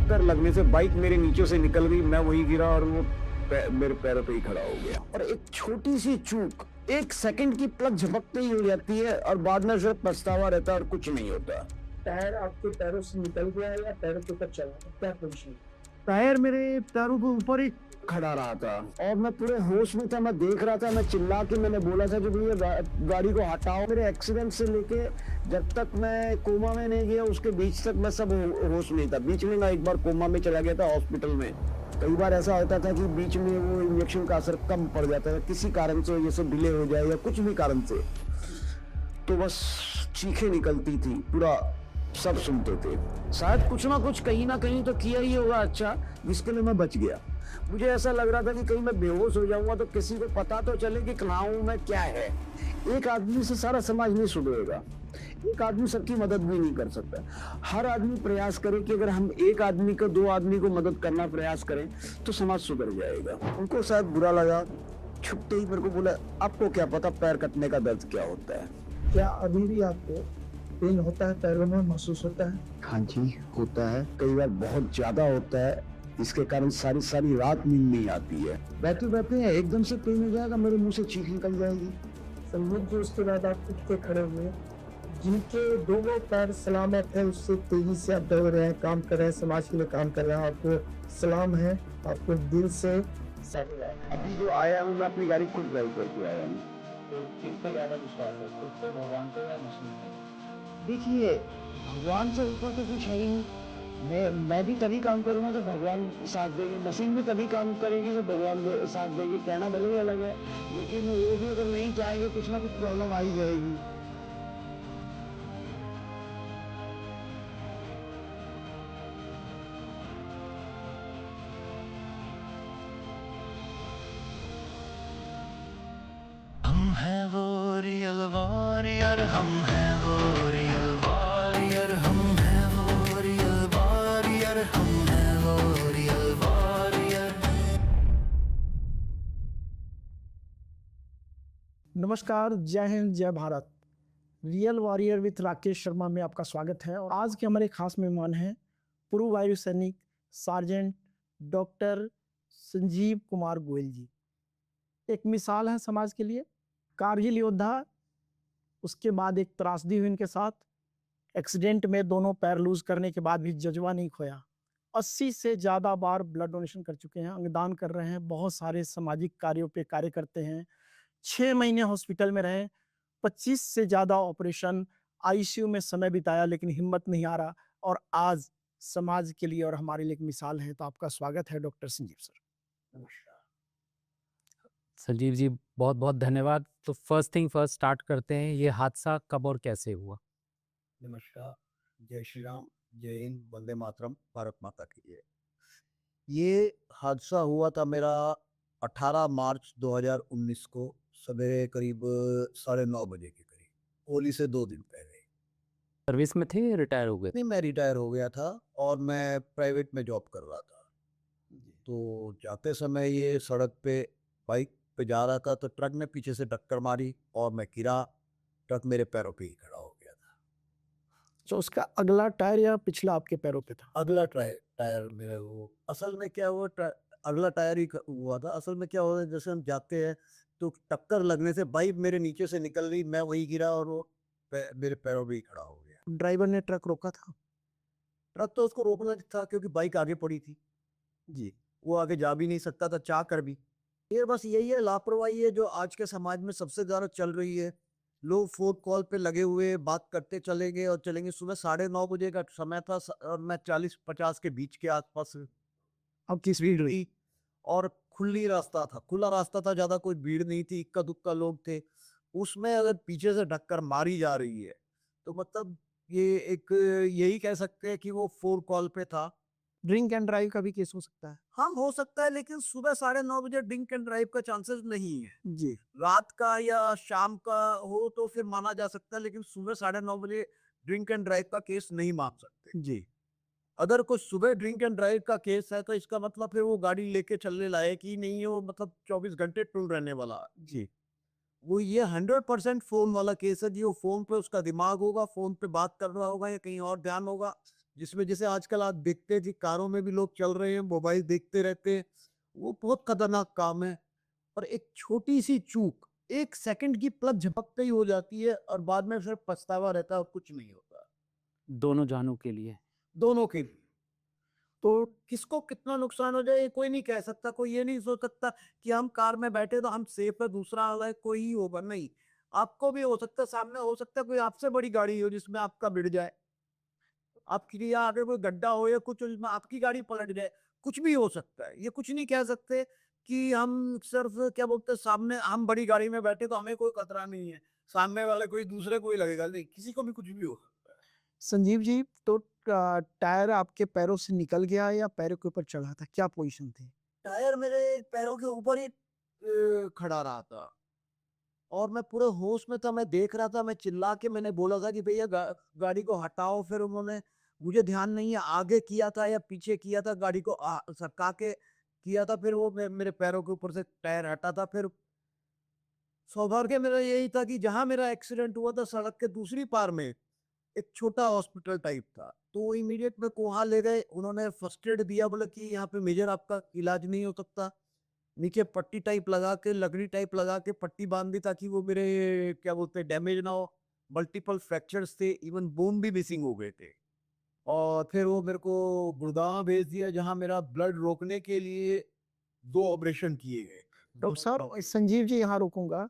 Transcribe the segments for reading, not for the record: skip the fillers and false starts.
टक्कर लगने से बाइक मेरे नीचे से निकल गई, मैं वहीं गिरा और वो मेरे पैरों पे ही खड़ा हो गया। और एक छोटी सी चूक, एक सेकंड की पलक झपकते ही हो जाती है और बाद में सिर्फ पछतावा रहता है और कुछ नहीं होता। टायर आपके पैरों से निकल गया या पैरों के ऊपर चला गया, क्या पोजीशन? टायर मेरे पैरों के ऊपर ही खड़ा रहा था और मैं पूरे होश में था। मैं देख रहा था, मैं चिल्ला के मैंने बोला था कि भैया गाड़ी को हटाओ। मेरे एक्सीडेंट से लेके जब तक मैं कोमा में नहीं गया उसके बीच तक मैं सब होश में था। बीच में मैं एक बार कोमा में चला गया था हॉस्पिटल में। कई बार ऐसा होता था कि बीच में वो इंजेक्शन का असर कम पड़ जाता था किसी कारण से, जैसे डिले हो जाए या कुछ भी कारण से, तो बस चीखें निकलती थी, पूरा सब सुनते थे। शायद कुछ ना कुछ कहीं ना कहीं तो किया ही होगा अच्छा, जिसके लिए मैं बच गया। मुझे ऐसा लग रहा था कि कहीं मैं बेहोश हो जाऊंगा तो किसी को पता तो चले कि कहाँ हूँ मैं, क्या है। एक आदमी से सारा समाज नहीं सुधरेगा, एक आदमी सबकी मदद भी नहीं कर सकता। हर आदमी प्रयास करे कि अगर हम एक आदमी को, दो आदमी को मदद करना प्रयास करें तो समाज सुधर जाएगा। उनको शायद बुरा लगा, छुपते ही मेरे को बोला, आपको क्या पता पैर कटने का दर्द क्या होता है। क्या अभी भी आपको पेन होता है, पैरों में महसूस होता है? हाँ जी, होता है, कई बार बहुत ज्यादा होता है। इसके कारण सारी सारी रात नींद नहीं आती है। बैठे बैठे एकदम से पेन हो जाएगा, मेरे मुंह से चीख निकल जाएगी। समझ जो उसके बाद आप उठ के खड़े हुए, जिनके दोनों पैर सलामत है, उससे तेजी से आप दौड़ रहे हैं, काम कर रहे हैं, समाज के लिए काम कर रहे हैं, आपको सलाम है, आपको दिल से सलाम है। अभी जो आया हूँ मैं अपनी गाड़ी खुद ड्राइव करके आया हूँ। तो किस पर ज्यादा विश्वास है, खुद पे, भगवान पे या मशीन पे? देखिए, भगवान से ऊपर तो कुछ है ही नहीं। मैं भी तभी काम करूंगा तो भगवान साथ देगी, मशीन भी तभी काम करेगी तो भगवान साथ देगी। कहना भले ही अलग है, लेकिन वो भी अगर नहीं चाहेंगे कुछ ना कुछ प्रॉब्लम आ ही जाएगी। हम हैं वो रियल वॉरियर, हम हैं वो रियल वॉरियर, हम हैं वो रियल वॉरियर, हम हैं वो रियल वॉरियर। नमस्कार, जय हिंद, जय Bharat. Real warrior with Rakesh Sharma में आपका स्वागत है। और आज के हमारे खास मेहमान हैं पूर्व वायु सैनिक सार्जेंट डॉक्टर संजीव कुमार गोयल जी। एक मिसाल है समाज के लिए, कारगिल योद्धा। उसके बाद एक त्रासदी हुई इनके साथ, एक्सीडेंट में दोनों पैर लूज करने के बाद भी जज्बा नहीं खोया। 80 से ज़्यादा बार ब्लड डोनेशन कर चुके हैं, अंगदान कर रहे हैं, बहुत सारे सामाजिक कार्यों पे कार्य करते हैं। 6 महीने हॉस्पिटल में रहे, 25 से ज़्यादा ऑपरेशन, आईसीयू में समय बिताया, लेकिन हिम्मत नहीं आ रहा। और आज समाज के लिए और हमारे लिए एक मिसाल है। तो आपका स्वागत है डॉक्टर संजीव सर। नमस्कार। संजीव जी, बहुत बहुत धन्यवाद। तो फर्स्ट थिंग फर्स्ट स्टार्ट करते हैं, ये हादसा कब और कैसे हुआ? नमस्कार, जय श्री राम, जय हिंद, वंदे मातरम, भारत माता की जय। ये हादसा हुआ था मेरा 18 मार्च 2019 को सवेरे करीब 9:30 बजे के करीब, होली से 2 दिन पहले। सर्विस में थे, रिटायर हो गए? नहीं, मैं रिटायर हो गया था और मैं प्राइवेट में जॉब कर रहा था। तो जाते समय ये सड़क पे बाइक पे जा रहा था तो ट्रक ने पीछे से टक्कर मारी और मैं गिरा। ट्रक मेरे पैरों पे ही खड़ा हो गया था। तो उसका अगला टायर या पिछला आपके पैरों पे था? अगला टायर मेरा, वो असल में क्या हुआ, अगला टायर ही हुआ था। असल में क्या हुआ, जैसे हम जाते हैं तो टक्कर लगने से बाइक मेरे नीचे से निकल गई, मैं वही गिरा और वो मेरे पैरों पे ही खड़ा हो गया। ड्राइवर ने ट्रक रोका था? ट्रक तो उसको रोकना था क्योंकि बाइक आगे पड़ी थी जी, वो आगे जा भी नहीं सकता था, चाह कर भी। ये बस यही है, लापरवाही है जो आज के समाज में सबसे ज्यादा चल रही है। लोग फोन कॉल पे लगे हुए बात करते चलेंगे और चलेंगे। सुबह 9:30 बजे का समय था और मैं 40-50 के बीच के आसपास अब किस स्पीड रही? और खुली रास्ता था, खुला रास्ता था, ज्यादा कोई भीड़ नहीं थी, इक्का दुक्का लोग थे। उसमें अगर पीछे से टक्कर मारी जा रही है तो मतलब ये एक, यही कह सकते हैं कि वो फोन कॉल पे था। ड्रिंक एंड ड्राइव का भी केस हो सकता है? हाँ, हो सकता है, लेकिन सुबह 9:30 बजे ड्रिंक एंड ड्राइव का चांसेस नहीं है। जी। रात का या शाम का हो तो फिर माना जा सकता है, लेकिन सुबह 9:30 बजे ड्रिंक एंड ड्राइव का केस नहीं मान सकते जी। अगर कोई सुबह ड्रिंक एंड ड्राइव का केस है तो इसका मतलब फिर वो गाड़ी लेके चलने लायक ही नहीं है, वो मतलब 24 घंटे टूल रहने वाला है। जी। वो ये 100% फोन वाला केस है जी। वो फोन पे उसका दिमाग होगा, फोन पे बात कर रहा होगा या कहीं और ध्यान होगा, जिसमें जैसे आजकल आप देखते हैं कि कारों में भी लोग चल रहे हैं, मोबाइल देखते रहते हैं, वो बहुत खतरनाक काम है। और एक छोटी सी चूक, 1 सेकंड की पलक झपकते ही हो जाती है और बाद में फिर पछतावा रहता है और कुछ नहीं होता। दोनों जानों के लिए। दोनों के लिए। तो किसको कितना नुकसान हो जाए ये कोई नहीं कह सकता, कोई ये नहीं सोच सकता कि हम कार में बैठे तो हम सेफ है, दूसरा वाला है कोई ही होगा, नहीं। आपको भी हो सकता है, सामने हो सकता है कोई आपसे बड़ी गाड़ी हो जिसमें आपका भिड़ जाए। आपकी या आगे कोई गड्ढा हो या कुछ उसमें आपकी गाड़ी पलट जाए, कुछ भी हो सकता है। ये कुछ नहीं कह सकते कि हम सिर्फ क्या बोलते हैं सामने हम बड़ी गाड़ी में बैठे तो हमें कोई खतरा नहीं है, सामने वाले कोई दूसरे को ही लगेगा, नहीं किसी को भी कुछ भी हो सकता है। संजीव जी, तो टायर आपके पैरों से निकल गया या पैरों के ऊपर चढ़ा था? क्या पोजीशन थी? टायर मेरे पैरों के ऊपर ही खड़ा रहा था और मैं पूरे होश में था, मैं देख रहा था, मैं चिल्ला के मैंने बोला था कि भैया गाड़ी को हटाओ। फिर उन्होंने, मुझे ध्यान नहीं है आगे किया था या पीछे किया था, गाड़ी को सरका के किया था, फिर वो मेरे पैरों के ऊपर से टायर हटा था। फिर सौभाग्य मेरा यही था कि जहां मेरा एक्सीडेंट हुआ था सड़क के दूसरी पार में एक छोटा हॉस्पिटल टाइप था, तो इमीडिएट मेरे को वहां ले गए। उन्होंने फर्स्ट एड दिया, बोले कि यहाँ पे मेजर आपका इलाज नहीं हो सकता। नीचे पट्टी टाइप लगा के, लकड़ी टाइप लगा के पट्टी बांध दी ताकि वो मेरे क्या बोलते हैं डैमेज ना हो। मल्टीपल फ्रैक्चर्स थे, इवन बोन भी मिसिंग हो गए थे। और फिर वो मेरे को गुड़गांव भेज दिया जहां मेरा ब्लड रोकने के लिए 2 ऑपरेशन किए गए। डॉक्टर साहब, संजीव जी यहाँ रुकूंगा।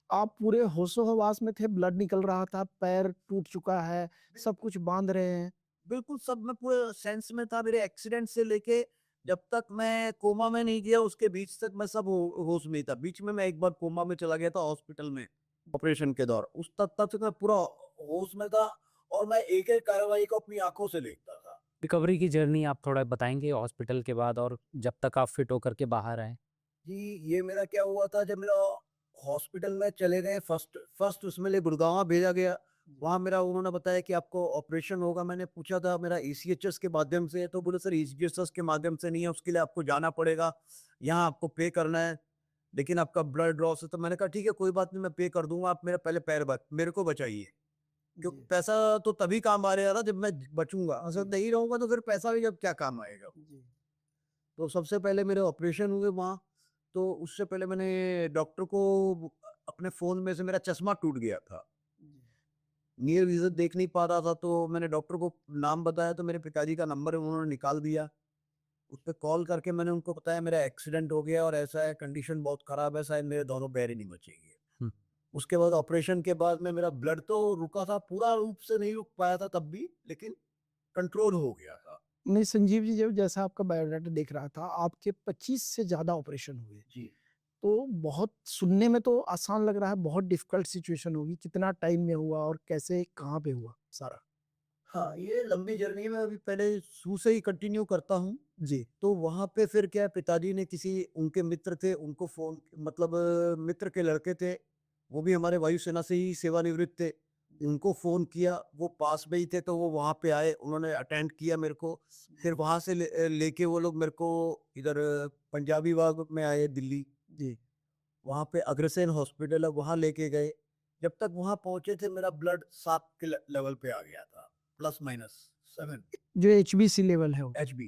आप पूरे होशो-हवास में थे, ब्लड निकल रहा था, पैर टूट चुका है, सब कुछ बांध रहे हैं। बिल्कुल सब मैं पूरे सेंस में था। मेरे एक्सीडेंट से लेके जब तक मैं कोमा में नहीं गया उसके बीच तक मैं सब होश में ही था। बीच में मैं एक बार कोमा में चला गया था हॉस्पिटल में ऑपरेशन के दौर, उस तक तक मैं पूरा होश में था और मैं एक एक कार्रवाई को अपनी आंखों से देखता था। रिकवरी की जर्नी आप थोड़ा बताएंगे हॉस्पिटल के बाद और जब तक आप फिट होकर के बाहर आए? जी, ये मेरा क्या हुआ था जब मेरा हॉस्पिटल में चले गए, फर्स्ट फर्स्ट उसमें ले गुड़गांव भेजा गया। वहाँ मेरा उन्होंने बताया कि आपको ऑपरेशन होगा। मैंने पूछा था मेरा ईसीएचएस के माध्यम से है, तो बोले सर ईसीएचएस के माध्यम से नहीं है, उसके लिए आपको जाना पड़ेगा, यहाँ आपको पे करना है, लेकिन आपका ब्लड लॉस है। तो मैंने कहा ठीक है कोई बात नहीं, मैं पे कर दूंगा, आप मेरा पहले पैर मेरे को बचाइए, क्योंकि पैसा तो तभी काम आ रहेगा ना जब मैं बचूंगा, अगर नहीं रहूंगा तो फिर पैसा भी जब क्या काम आएगा। तो सबसे पहले मेरे ऑपरेशन हुए वहाँ। तो उससे पहले मैंने डॉक्टर को अपने फ़ोन में से, मेरा चश्मा टूट गया था, नियर विज़न देख नहीं पा रहा था, तो मैंने डॉक्टर को नाम बताया तो मेरे पिताजी का नंबर उन्होंने निकाल दिया। उस पे कॉल करके मैंने उनको बताया मेरा एक्सीडेंट हो गया और ऐसा है, कंडीशन बहुत ख़राब है, शायद मेरे दोनों पैर ही नहीं बचेंगे। हुँ। उसके बाद ऑपरेशन के बाद में मेरा ब्लड तो रुका था, पूरा रूप से नहीं रुक पाया था तब भी, लेकिन कंट्रोल हो गया था। नहीं संजीव जी, जब जैसा आपका बायोडाटा देख रहा था, आपके 25 से ज़्यादा ऑपरेशन हुए। जी। तो बहुत सुनने में तो आसान लग रहा है, बहुत डिफ़िकल्ट सिचुएशन होगी। कितना टाइम में हुआ और कैसे, कहाँ पे हुआ सारा? हाँ, ये लंबी जर्नी है, मैं अभी पहले शुरू से ही कंटिन्यू करता हूँ। जी। तो वहाँ पे फिर क्या है, पिताजी ने किसी उनके मित्र थे, उनको फ़ोन, मतलब मित्र के लड़के थे, वो भी हमारे वायुसेना से ही सेवानिवृत्त थे। उनको फ़ोन किया, वो पास में ही थे, तो वो वहाँ पे आए, उन्होंने अटेंड किया मेरे को। फिर वहाँ से लेके वो लोग मेरे को इधर पंजाबी बाग में आए दिल्ली। जी। वहाँ पे अग्रसेन हॉस्पिटल है, वहाँ लेके गए। जब तक वहाँ पहुँचे थे मेरा ब्लड 7 के लेवल पे आ गया था, प्लस माइनस 7 जो एचबीसी लेवल है वो। एचबी,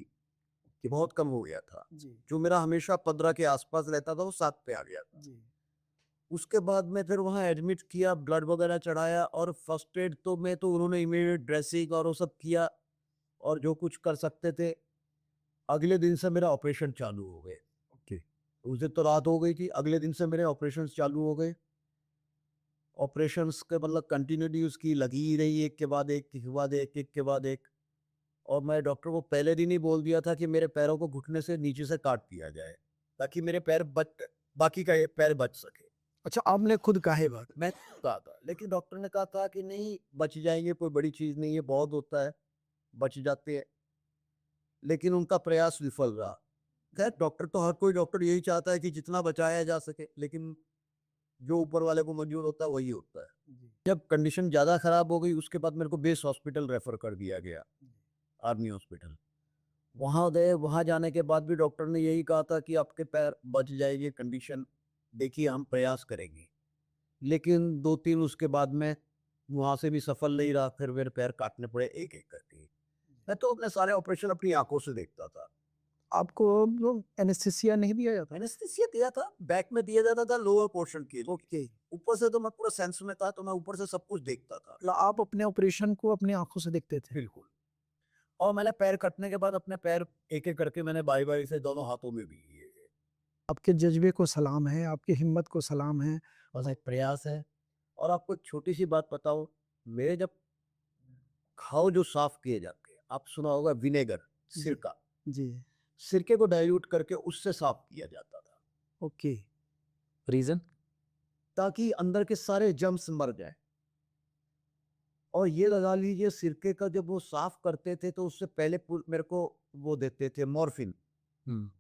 कि बहुत कम हो गया था। जी। जो मेरा हमेशा 15 के आसपास रहता था वो 7 पे आ गया था। जी। उसके बाद में फिर वहाँ एडमिट किया, ब्लड वगैरह चढ़ाया और फर्स्ट एड तो में तो उन्होंने इमीडिएट ड्रेसिंग और वो सब किया और जो कुछ कर सकते थे। अगले दिन से मेरा ऑपरेशन चालू हो गए। ओके, उस दिन तो रात हो गई थी, अगले दिन से मेरे ऑपरेशंस चालू हो गए। ऑपरेशंस के मतलब कंटिन्यूटी उसकी लगी ही रही, एक के बाद एक, एक के बाद एक, एक के बाद एक। और मैं डॉक्टर को पहले दिन ही बोल दिया था कि मेरे पैरों को घुटने से नीचे से काट दिया जाए, ताकि मेरे पैर बाकी का ये पैर बच सके। अच्छा, आपने खुद कहा है बात? मैं कहा था, लेकिन डॉक्टर ने कहा था कि नहीं बच जाएंगे, कोई बड़ी चीज़ नहीं है, बहुत होता है, बच जाते हैं। लेकिन उनका प्रयास विफल रहा। खैर डॉक्टर तो, हर कोई डॉक्टर यही चाहता है कि जितना बचाया जा सके, लेकिन जो ऊपर वाले को मंजूर होता है वही होता है। जब कंडीशन ज़्यादा खराब हो गई उसके बाद मेरे को बेस हॉस्पिटल रेफर कर दिया गया, आर्मी हॉस्पिटल। वहाँ गए, वहाँ जाने के बाद भी डॉक्टर ने यही कहा था कि आपके पैर बच जाएंगे, कंडीशन देखिए हम प्रयास करेंगे। लेकिन 2-3 उसके बाद में वहाँ से भी सफल नहीं रहा, फिर मेरे पैर काटने पड़े एक एक करके। मैं तो अपने सारे ऑपरेशन अपनी आंखों से देखता था। आपको एनेस्थीसिया नहीं दिया जाता? एनेस्थीसिया दिया था, बैक में दिया जाता था लोअर पोर्शन के लिए। ओके। ऊपर से तो मैं पूरा सेंस में था, तो मैं ऊपर से सब कुछ देखता था। मतलब आप अपने ऑपरेशन को अपनी आंखों से देखते थे? बिल्कुल। और मैंने पैर कटने के बाद अपने पैर एक-एक करके मैंने बारी-बारी से दोनों हाथों में भी लिए। आपके जज्बे को सलाम है, आपकी हिम्मत को सलाम है। बस एक प्रयास है। और आपको एक छोटी-सी बात बताऊँ, मेरे जब घाव जो साफ किए जाते हैं, आप सुना होगा विनेगर, सिरका। जी। सिरके को डाइल्यूट करके उससे साफ किया जाता था, ओके। रीज़न? ताकि अंदर के सारे जर्म्स मर जाएँ। और ये लगा लीजिए सिरके का जब वो साफ करते थे तो उससे पहले मेरे को वो देते थे मॉर्फिन। हुँ।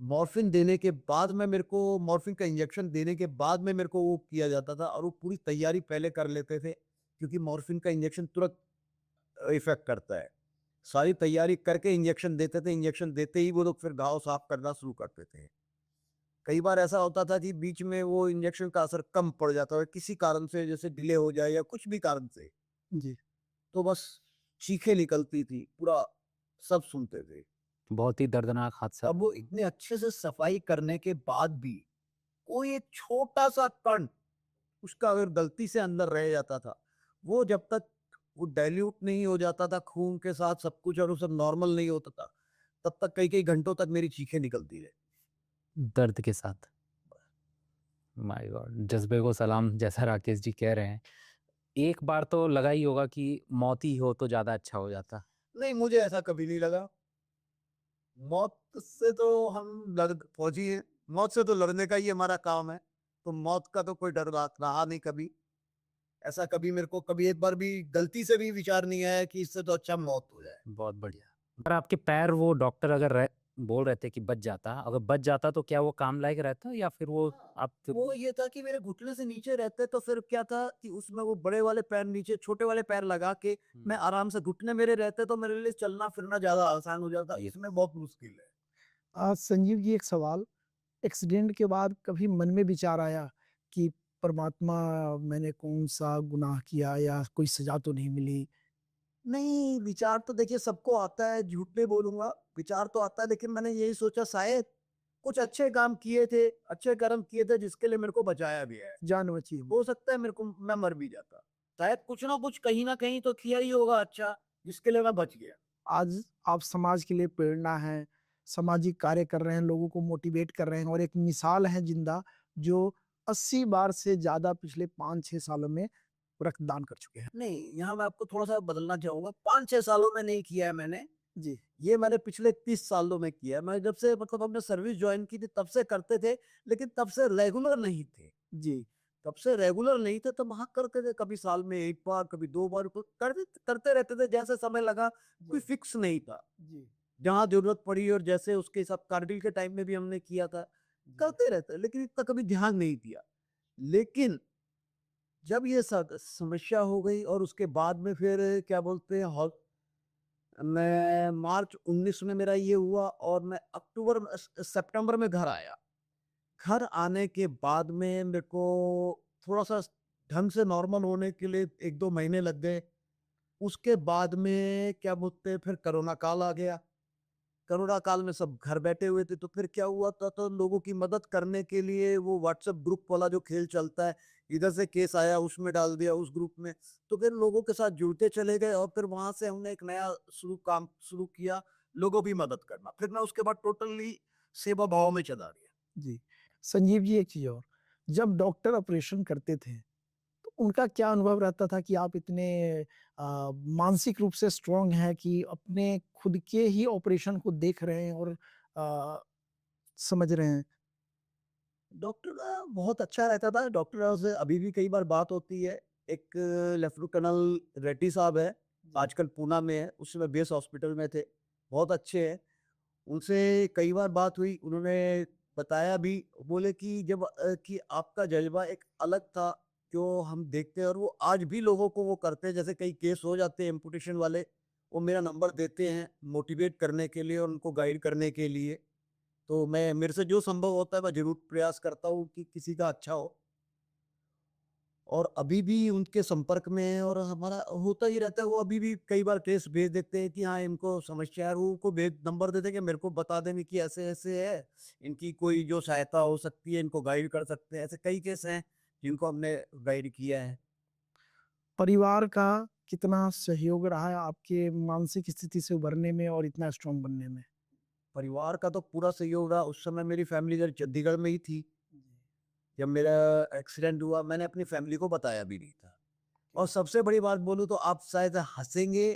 मॉर्फिन देने के बाद में मेरे को मॉर्फिन का इंजेक्शन देने के बाद में मेरे को वो किया जाता था, और वो पूरी तैयारी पहले कर लेते थे, क्योंकि मॉर्फिन का इंजेक्शन तुरंत इफेक्ट करता है। सारी तैयारी करके इंजेक्शन देते थे, इंजेक्शन देते ही वो लोग फिर घाव साफ करना शुरू करते थे। कई बार ऐसा होता था कि बीच में वो इंजेक्शन का असर कम पड़ जाता है किसी कारण से, जैसे डिले हो जाए या कुछ भी कारण से, जी। तो बस चीखें निकलती थी, पूरा सब सुनते थे। बहुत ही दर्दनाक हादसा। अब वो इतने अच्छे से सफाई करने के बाद भी कोई एक छोटा-सा कण उसका अगर गलती से अंदर रह जाता था, वो जब तक वो डाइल्यूट नहीं हो जाता था खून के साथ सब कुछ, और वो सब नॉर्मल नहीं होता था, तब तक कई-कई घंटों तक मेरी चीखें निकलती रही। दर्द के साथ। My God! जज़्बे को सलाम, जैसा राकेश जी कह रहे हैं। एक बार तो लगा ही होगा कि मौत ही हो तो ज़्यादा अच्छा हो जाता। नहीं, मुझे ऐसा कभी नहीं लगा। मौत से तो हम फौजी हैं, मौत से तो लड़ने का ही हमारा काम है, तो मौत का तो कोई डर रहा नहीं कभी। ऐसा कभी मेरे को कभी एक बार भी गलती से भी विचार नहीं आया कि इससे तो अच्छा मौत हो जाए। बहुत बढ़िया। पर आपके पैर वो डॉक्टर अगर बोल रहे थे कि बच जाता, अगर बच जाता तो क्या वो काम लायक रहता, या फिर वो आप वो ये था कि मेरे घुटने से नीचे रहते तो फिर क्या था कि उसमें वो बड़े वाले पैर नीचे छोटे वाले पैर लगा के मैं आराम से, घुटने मेरे रहते तो मेरे लिए चलना फिरना ज्यादा आसान हो जाता, इसमें बहुत मुश्किल है। संजीव जी, एक सवाल। एक्सीडेंट के बाद कभी मन में विचार आया कि परमात्मा, मैंने कौन सा गुनाह किया या कोई सजा तो नहीं मिली? नहीं, विचार तो देखिए सबको आता है, झूठ नहीं बोलूंगा, विचार तो आता है, लेकिन मैंने यही सोचा शायद कुछ अच्छे काम किए थे, अच्छे कर्म किए थे जिसके लिए मेरे को बचाया भी है। जान बची। हो सकता है मेरे को मैं मर भी जाता, शायद कुछ ना कुछ कहीं ना कहीं तो किया ही होगा अच्छा, जिसके लिए मैं बच गया। आज आप समाज के लिए प्रेरणा हैं, सामाजिक कार्य कर रहे हैं, लोगों को मोटिवेट कर रहे हैं और एक मिसाल है जिंदा, जो 80 बार से ज़्यादा पिछले 5-6 सालों में रक्तदान कर चुके हैं। नहीं, यहाँ मैं आपको थोड़ा सा बदलना चाहूंगा, 5-6 सालों में नहीं किया है मैंने, जी। ये मैंने पिछले 30 सालों में किया है। मैं जब से मतलब हमने सर्विस ज्वाइन की थी तब से करते थे, लेकिन तब से रेगुलर नहीं थे। जी। तब से रेगुलर नहीं थे तो वहाँ करते थे, कभी साल में 1 बार, कभी 2 बार, करते करते रहते थे, जैसे समय लगा, कोई फिक्स नहीं था। जी। जहाँ जरूरत पड़ी और जैसे उसके हिसाब, कारगिल के टाइम में भी हमने किया था, करते रहते, लेकिन इतना कभी ध्यान नहीं दिया। लेकिन जब ये समस्या हो गई और उसके बाद में फिर क्या बोलते हैं, मैं मार्च 19 में मेरा ये हुआ और मैं सितंबर में घर आया। घर आने के बाद में मेरे को थोड़ा सा ढंग से नॉर्मल होने के लिए 1-2 महीने लग गए। उसके बाद में क्या बोलते हैं, फिर कोरोना काल आ गया। कोरोना काल में सब घर बैठे हुए थे, तो फिर क्या हुआ था, तो लोगों की मदद करने के लिए वो व्हाट्सएप ग्रुप वाला जो खेल चलता है, इधर से केस आया उसमें डाल दिया उस ग्रुप में, तो फिर लोगों के साथ जुड़ते चले गए और फिर वहां से हमने एक नया काम शुरू किया, लोगों की मदद करना। फिर मैं उसके बाद टोटली सेवा भाव में चला गया। जी। संजीव जी, एक चीज़ और, जब डॉक्टर ऑपरेशन करते थे, तो उनका क्या अनुभव रहता था कि आप इतने मानसिक रूप से स्ट्रॉन्ग हैं कि अपने खुद के ही ऑपरेशन को देख रहे हैं और समझ रहे हैं? डॉक्टर का बहुत अच्छा रहता था, डॉक्टर से अभी भी कई बार बात होती है। एक लेफ्टिनेंट कर्नल रेड्डी साहब है, आजकल पूना में है, उस समय बेस हॉस्पिटल में थे, बहुत अच्छे हैं। उनसे कई बार बात हुई, उन्होंने बताया भी, बोले कि जब कि आपका जज्बा एक अलग था, जो हम देखते हैं और वो आज भी लोगों को वो करते हैं, जैसे कई केस हो जाते हैं एम्पुटेशन वाले, वो मेरा नंबर देते हैं मोटिवेट करने के लिए और उनको गाइड करने के लिए। तो मैं, मेरे से जो संभव होता है मैं ज़रूर प्रयास करता हूँ कि किसी का अच्छा हो। और अभी भी उनके संपर्क में है और हमारा होता ही रहता है। वो अभी भी कई बार केस भेज देते हैं कि हाँ इनको समस्या है, वो को भेज नंबर देते हैं कि मेरे को बता देने की ऐसे ऐसे है, इनकी कोई जो सहायता हो सकती है, इनको गाइड कर सकते हैं। ऐसे कई केस हैं जिनको हमने गाइड किया है। परिवार का कितना सहयोग रहा है आपके मानसिक स्थिति से उभरने में और इतना स्ट्रांग बनने में? परिवार का तो पूरा सहयोग रहा। उस समय मेरी फैमिली इधर चंडीगढ़ में ही थी। जब मेरा एक्सीडेंट हुआ मैंने अपनी फैमिली को बताया भी नहीं था। और सबसे बड़ी बात बोलूँ तो आप शायद हँसेंगे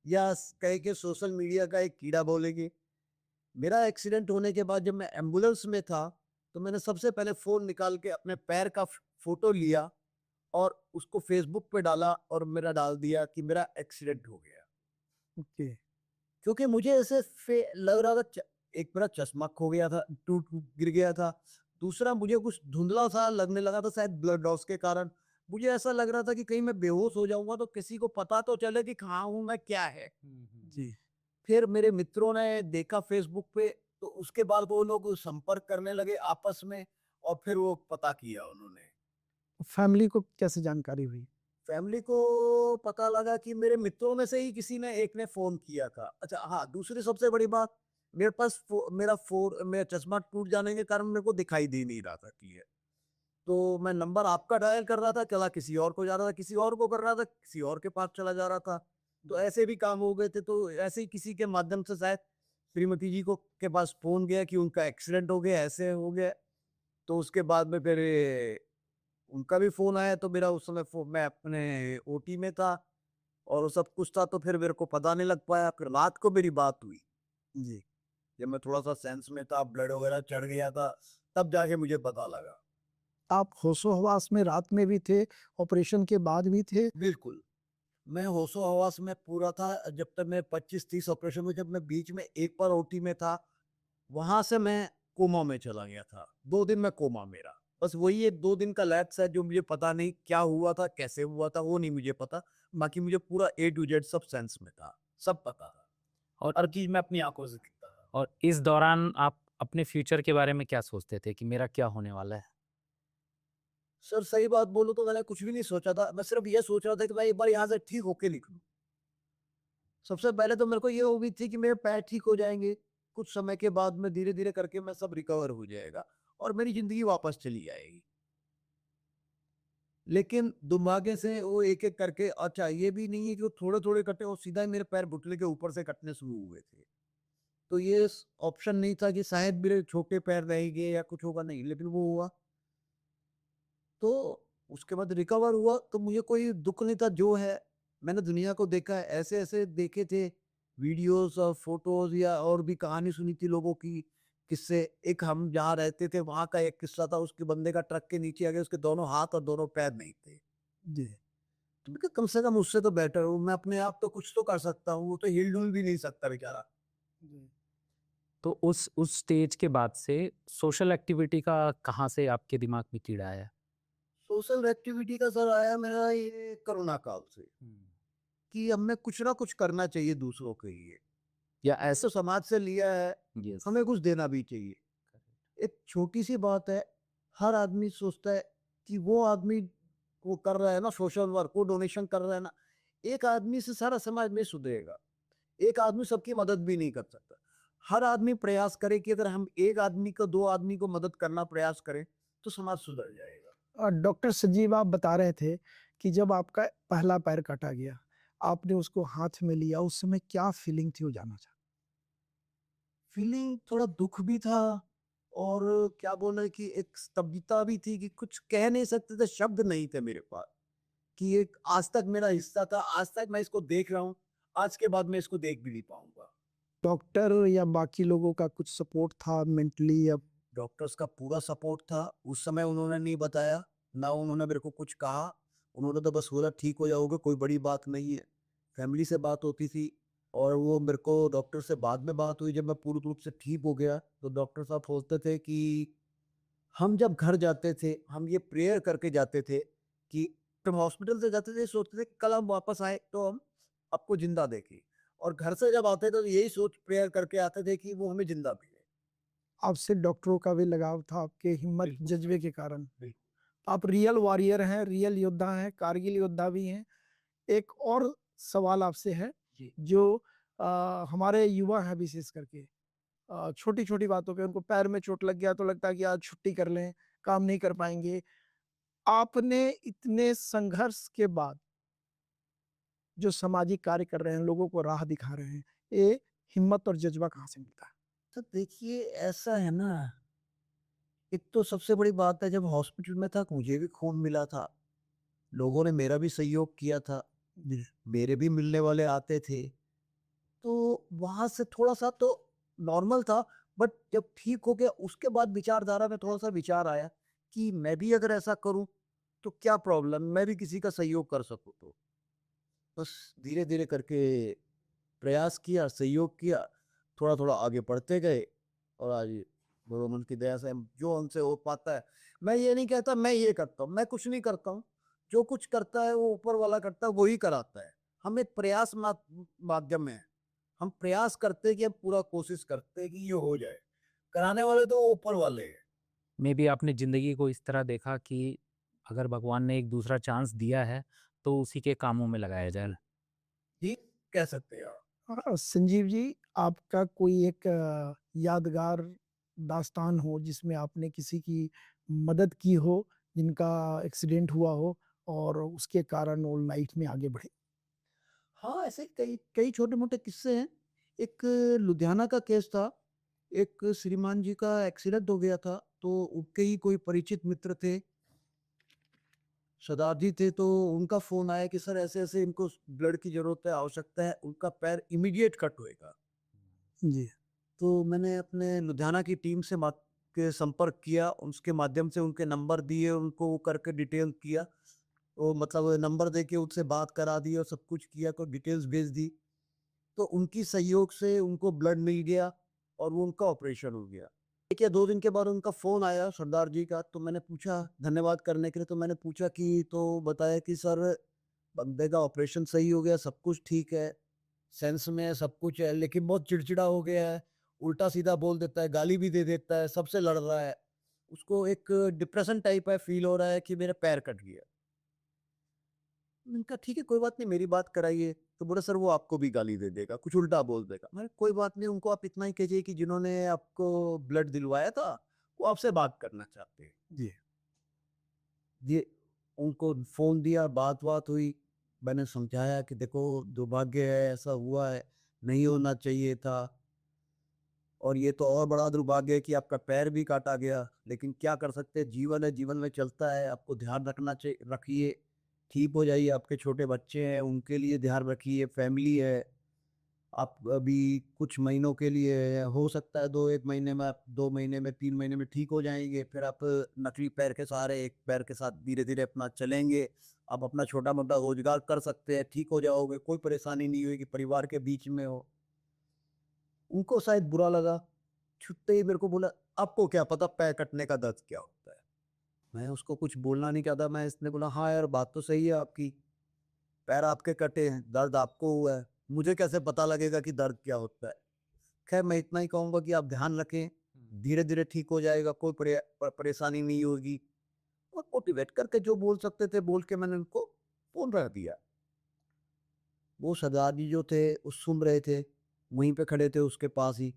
या कह के सोशल मीडिया का एक कीड़ा बोलेंगे। मेरा एक्सीडेंट होने के बाद जब मैं एम्बुलेंस में था, तो मैंने सबसे पहले फ़ोन निकाल के अपने पैर का फ़ोटो लिया और उसको फ़ेसबुक पे डाला और मेरा डाल दिया कि मेरा एक्सीडेंट हो गया। ओके। क्योंकि मुझे ऐसे लग रहा था एक मेरा चश्मा खो गया था, टूट गिर गया था। दूसरा मुझे कुछ धुंधला सा लगने लगा था शायद ब्लड लॉस के कारण। मुझे ऐसा लग रहा था कि कहीं मैं बेहोश हो जाऊंगा तो किसी को पता तो चले कि कहाँ हूँ मैं, क्या है। जी। फिर मेरे मित्रों ने देखा फेसबुक पे, तो उसके बाद वो लोग संपर्क करने लगे आपस में और फिर वो पता किया उन्होंने। फैमिली को कैसे जानकारी हुई? फैमिली को पता लगा कि मेरे मित्रों में से ही किसी ने एक ने फ़ोन किया था। अच्छा हाँ, दूसरी सबसे बड़ी बात, मेरे पास मेरा चश्मा टूट जाने के कारण मेरे को दिखाई दे नहीं रहा था क्लियर। तो मैं नंबर आपका डायल कर रहा था, चला किसी और को जा रहा था, किसी और को कर रहा था, किसी और के पास चला जा रहा था। तो ऐसे भी काम हो गए थे। तो ऐसे ही किसी के माध्यम से शायद श्रीमती जी को के पास फ़ोन गया कि उनका एक्सीडेंट हो गया, ऐसे हो गया। तो उसके बाद में फिर उनका भी फ़ोन आया, तो मेरा उस समय मैं अपने ओटी में था और वो सब कुछ था, तो फिर मेरे को पता नहीं लग पाया। फिर रात को मेरी बात हुई। जी। जब मैं थोड़ा-सा सेंस में था, ब्लड वगैरह चढ़ गया था, तब जाके मुझे पता लगा। आप होशो-हवास में रात में भी थे, ऑपरेशन के बाद भी थे? बिल्कुल। मैं होशो-हवास में पूरा था जब तक मैं 25-30 ऑपरेशन में, जब मैं बीच में एक बार ओटी में था, वहाँ से मैं कोमा में चला गया था। 2 दिन मैं कोमा में रहा। बस वही एक 2 दिन का लैप्स है जो मुझे पता नहीं क्या हुआ था, कैसे हुआ था, वो नहीं मुझे पता। बाकी मुझे पूरा ए टू जेड सब सेंस में था, सब पता था। और हर चीज़ मैं अपनी आँखों से देखता था। और इस दौरान आप अपने फ्यूचर के बारे में क्या सोचते थे कि मेरा क्या होने वाला है? सर सही बात बोलूँ तो मैंने कुछ भी नहीं सोचा था। मैं सिर्फ़ ये सोच रहा था कि मैं एक बार यहाँ से ठीक होके निकलूँ। सबसे पहले तो मेरे को ये उम्मीद थी कि मेरे पैर ठीक हो जाएँगे। कुछ समय के बाद में धीरे-धीरे करके मैं सब रिकवर हो जाएगा और मेरी ज़िंदगी वापस चली आएगी। लेकिन दुर्भाग्य से वो एक-एक करके, अच्छा ये भी नहीं है कि वो थोड़े-थोड़े कटे और सीधा ही मेरे पैर घुटने के ऊपर से कटने शुरू हुए थे। तो ये ऑप्शन नहीं था कि शायद मेरे छोटे पैर रहेंगे या कुछ होगा, नहीं, लेकिन वो हुआ। तो उसके बाद रिकवर हुआ तो मुझे कोई दुःख नहीं था। जो है मैंने दुनिया को देखा है, ऐसे-ऐसे देखे थे वीडियोज़ और फ़ोटोज़, या और भी कहानी सुनी थी लोगों की, किस्से। एक हम जहाँ रहते थे वहाँ का एक किस्सा था, उसके बंदे का ट्रक के नीचे आ गया, उसके दोनों हाथ और दोनों पैर नहीं थे। जी। तो मैंने कहा कम से कम उससे तो बेटर हूँ, मैं अपने आप तो कुछ तो कर सकता हूँ, वो तो हिल-डुल भी नहीं सकता बेचारा। तो उस स्टेज के बाद से सोशल एक्टिविटी का कहाँ से आपके दिमाग में कीड़ा आया? सोशल एक्टिविटी का सर आया मेरा ये कोरोना काल से, कि हमें कुछ ना कुछ करना चाहिए दूसरों के लिए। या ऐसे समाज से लिया है, यस। हमें कुछ देना भी चाहिए। एक छोटी-सी बात है, हर आदमी सोचता है कि वो आदमी वो कर रहा है ना सोशल वर्क, वो डोनेशन कर रहा है ना, एक आदमी से सारा समाज नहीं सुधरेगा। एक आदमी सबकी मदद भी नहीं कर सकता। हर आदमी प्रयास करे कि अगर हम एक आदमी को, 2 आदमी को मदद करना प्रयास करें, तो समाज सुधर जाएगा। डॉक्टर संजीव आप बता रहे थे कि जब आपका पहला पैर काटा गया, आपने उसको हाथ में लिया, उस समय क्या फीलिंग थी वो जानना चाहता फीलिंग थोड़ा दुःख भी था और क्या बोले कि एक स्तब्धता भी थी कि कुछ कह नहीं सकते थे, शब्द नहीं थे मेरे पास, कि एक आज तक मेरा हिस्सा था, आज तक मैं इसको देख रहा हूँ, आज के बाद मैं इसको देख भी नहीं पाऊँगा। डॉक्टर या बाकी लोगों का कुछ सपोर्ट था मेंटली या? डॉक्टर्स का पूरा सपोर्ट था। उस समय उन्होंने नहीं बताया, ना उन्होंने मेरे को कुछ कहा। उन्होंने तो बस बोला ठीक हो जाओगे, कोई बड़ी बात नहीं है। फैमिली से बात होती थी और वो मेरे को डॉक्टर से बाद में बात हुई जब मैं पूर्ण रूप से ठीक हो गया, तो डॉक्टर साहब सोचते थे कि हम जब घर जाते थे, हम ये प्रेयर करके जाते थे कि जब हॉस्पिटल से जाते थे सोचते थे कि कल हम वापस आए तो हम आपको ज़िंदा देखें, और घर से जब आते थे तो यही सोच प्रेयर करके आते थे कि वो हमें ज़िंदा मिले। आपसे डॉक्टरों का भी लगाव था आपके हिम्मत बिल्कुल। जज्बे के कारण? बिल्कुल। आप रियल वॉरियर हैं, रियल योद्धा हैं, कारगिल योद्धा भी हैं। एक और सवाल आपसे है जी। जो हमारे युवा हैं विशेष करके छोटी-छोटी बातों पे उनको पैर में चोट लग गया तो लगता है कि आज छुट्टी कर लें, काम नहीं कर पाएँगे। आपने इतने संघर्ष के बाद जो सामाजिक कार्य कर रहे हैं, लोगों को राह दिखा रहे हैं, ये हिम्मत और जज़्बा कहाँ से मिलता है? तो देखिए ऐसा है ना, एक तो सबसे बड़ी बात है जब हॉस्पिटल में था मुझे भी खून मिला था। लोगों ने मेरा भी सहयोग किया था। मेरे भी मिलने वाले आते थे। तो वहाँ से थोड़ा-सा तो नॉर्मल था, बट जब ठीक हो गया उसके बाद विचारधारा में थोड़ा-सा विचार आया कि मैं भी अगर ऐसा करूँ तो क्या प्रॉब्लम, मैं भी किसी का सहयोग कर सकूँ तो। बस धीरे-धीरे करके प्रयास किया, सहयोग किया, थोड़ा-थोड़ा आगे बढ़ते गए और आज भगवान की दया से जो हमसे हो पाता है, मैं ये नहीं कहता मैं ये करता हूँ, मैं कुछ नहीं करता हूँ। जो कुछ करता है वो ऊपर वाला करता है, वो ही कराता है। हम एक प्रयास माध्यम हैं। हम प्रयास करते हैं कि हम पूरा कोशिश करते हैं कि ये हो जाए। कराने वाले तो ऊपर वाले हैं। मे बी आपने ज़िंदगी को इस तरह देखा कि अगर भगवान ने एक दूसरा चांस दिया है, तो उसी के कामों में लगाया जाए। जी, कह सकते हैं आप। संजीव जी, आपका कोई एक यादगार दास्तान हो जिसमें आपने किसी की मदद की हो, जिनका एक्सीडेंट हुआ हो और उसके कारण वो लाइफ में आगे बढ़े? हाँ, ऐसे कई कई छोटे-मोटे किस्से हैं। एक लुधियाना का केस था। एक श्रीमान जी का एक्सीडेंट हो गया था, तो उनके ही कोई परिचित मित्र थे, शताब्दी थे, तो उनका फ़ोन आया कि सर ऐसे-ऐसे इनको ब्लड की ज़रूरत है, आवश्यकता है, उनका पैर इमीडिएट कट होएगा। जी, तो मैंने अपने लुधियाना की टीम से के संपर्क किया, उसके माध्यम से उनके नंबर दिए, उनको वो करके डिटेल किया। तो मतलब नंबर देके उनसे बात करा दी और सब कुछ किया, को डिटेल्स भेज दी। तो उनकी सहयोग से उनको ब्लड मिल गया और वो उनका ऑपरेशन हो गया। 1 या 2 दिन के बाद उनका फ़ोन आया सरदार जी का, तो मैंने पूछा धन्यवाद करने के लिए, तो मैंने पूछा कि तो बताया कि सर बंदे का ऑपरेशन सही हो गया, सब कुछ ठीक है, सेंस में है, सब कुछ है, लेकिन बहुत चिड़चिड़ा हो गया है, उल्टा-सीधा बोल देता है, गाली भी दे देता है, सबसे लड़ रहा है। उसको एक डिप्रेशन टाइप है, फ़ील हो रहा है कि मेरा पैर कट गया। मैंने कहा ठीक है कोई बात नहीं मेरी बात कराइए। तो बोला सर वो आपको भी गाली दे देगा, कुछ उल्टा बोल देगा। मैंने कोई बात नहीं उनको आप इतना ही कहिए कि जिन्होंने आपको ब्लड दिलवाया था, वो आपसे बात करना चाहते हैं। जी। ये उनको फ़ोन दिया, बात-वात हुई। मैंने समझाया कि देखो दुर्भाग्य है, ऐसा हुआ है, नहीं होना चाहिए था और ये तो और बड़ा दुर्भाग्य है कि आपका पैर भी काटा गया। लेकिन क्या कर सकते हैं, जीवन है, जीवन में चलता है, आपको ध्यान रखना रखिए, ठीक हो जाइए। आपके छोटे बच्चे हैं, उनके लिए ध्यान रखिए, फैमिली है। आप अभी कुछ महीनों के लिए हो सकता है 2-1 महीने में आप 2 महीने में 3 महीने में ठीक हो जाएँगे। फिर आप नकली पैर के सहारे एक पैर के साथ धीरे-धीरे अपना चलेंगे। आप अपना छोटा-मोटा रोज़गार कर सकते हैं, ठीक हो जाओगे, कोई परेशानी नहीं होएगी, परिवार के बीच में हो। उनको शायद बुरा लगा, छूटते ही मेरे को बोला, "आपको क्या पता पैर कटने का दर्द क्या होता है?" मैं उसको कुछ बोलना नहीं चाहता, मैं इसने बोला, "हाँ यार, बात तो सही है आपकी। पैर आपके कटे हैं, दर्द आपको हुआ है। मुझे कैसे पता लगेगा कि दर्द क्या होता है?" खैर मैं इतना ही कहूँगा कि आप ध्यान रखें, धीरे-धीरे ठीक हो जाएगा, कोई परेशानी नहीं होगी और मोटिवेट करके जो बोल सकते थे बोल के मैंने उनको फ़ोन रख दिया। वो सरदार जी जो थे, वो सुन रहे थे, वहीं पे खड़े थे उसके पास ही।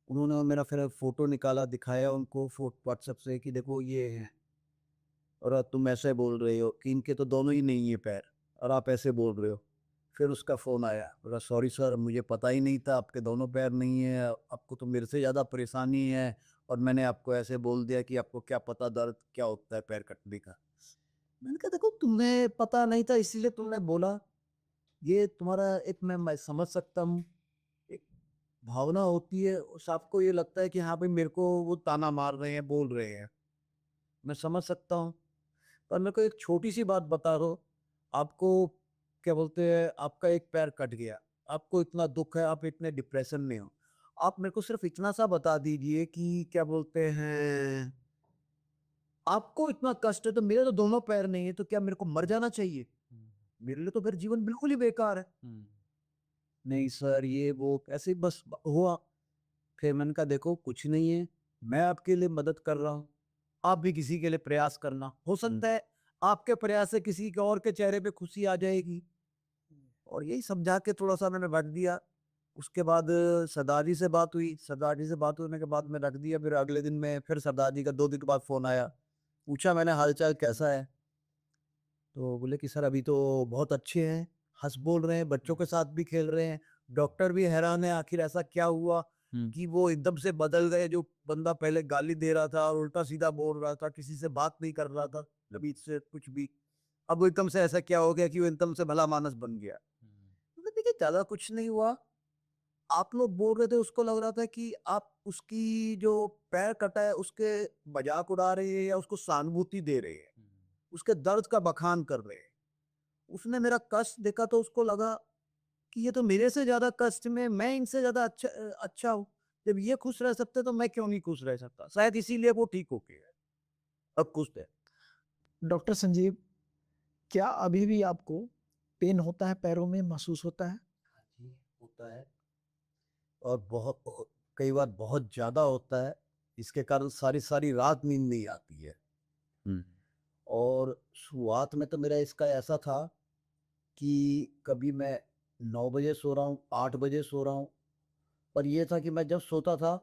उन्होंने मेरा फिर फ़ोटो निकाला, दिखाया उनको व्हाट्सएप से कि देखो ये है और तुम ऐसे बोल रहे हो कि इनके तो दोनों ही नहीं है पैर और आप ऐसे बोल रहे हो। फिर उसका फ़ोन आया, बोला सॉरी सर मुझे पता ही नहीं था आपके दोनों पैर नहीं है, आपको तो मेरे से ज़्यादा परेशानी है और मैंने आपको ऐसे बोल दिया कि आपको क्या पता दर्द क्या होता है पैर कटने का। मैंने कहा देखो तुम्हें पता नहीं था इसीलिए तुमने बोला, ये तुम्हारा एक मैं समझ सकता हूँ, एक भावना होती है उस आपको ये लगता है कि हाँ भाई मेरे को वो ताना मार रहे हैं, बोल रहे हैं। मैं समझ सकता हूँ। पर मेरे को एक छोटी-सी बात बता दो, आपको क्या बोलते हैं, आपका एक पैर कट गया, आपको इतना दुःख है, आप इतने डिप्रेशन में हो। आप मेरे को सिर्फ़ इतना-सा बता दीजिए कि क्या बोलते हैं, आपको इतना कष्ट है तो मेरे तो दोनों पैर नहीं है, तो क्या मेरे को मर जाना चाहिए? मेरे लिए तो फिर जीवन बिल्कुल ही बेकार है। नहीं सर, ये वो ऐसे ही बस हुआ। फिर मैंने कहा देखो कुछ नहीं है, मैं आपके लिए मदद कर रहा हूँ। आप भी किसी के लिए प्रयास करना, हो सकता है आपके प्रयास से किसी के और के चेहरे पे खुशी आ जाएगी। और यही समझा के थोड़ा सा मैंने रख दिया। उसके बाद सरदार जी से बात हुई, सरदार जी से बात होने के बाद मैं रख दिया। फिर अगले दिन में फिर सरदार जी का 2 दिन के बाद फोन आया, पूछा मैंने हालचाल कैसा है, तो बोले कि सर अभी तो बहुत अच्छे हैं, हंस बोल रहे हैं, बच्चों के साथ भी खेल रहे हैं। डॉक्टर भी हैरान है आखिर ऐसा क्या हुआ कि वो एकदम से बदल गए। जो बंदा पहले गाली दे रहा था और उल्टा सीधा बोल रहा था, किसी से बात नहीं कर रहा था कभी से कुछ भी, अब वो एकदम से ऐसा क्या हो गया कि वो एकदम से भला मानस बन गया। तो देखिए ज्यादा कुछ नहीं हुआ। आप लोग बोल रहे थे, उसको लग रहा था कि आप उसकी जो पैर कटा है उसके मजाक उड़ा रहे हैं या उसको सहानुभूति दे रहे हैं, उसके दर्द का बखान कर रहे हैं। उसने मेरा कष्ट देखा तो उसको लगा कि ये तो मेरे से ज्यादा कष्ट में, मैं इनसे ज्यादा अच्छा हूँ। जब ये खुश रह सकते तो मैं क्यों नहीं खुश रह सकता। शायद इसीलिए वो ठीक हो गया, अब खुश है। डॉक्टर संजीव, क्या अभी भी आपको पेन होता है, पैरों में महसूस होता है? जी, होता है और कई बार बहुत ज्यादा होता है। इसके कारण सारी सारी रात नींद नहीं आती है। और शुरुआत में तो मेरा इसका ऐसा था कि कभी मैं 9 बजे सो रहा हूँ, 8 बजे सो रहा हूँ। पर ये था कि मैं जब सोता था,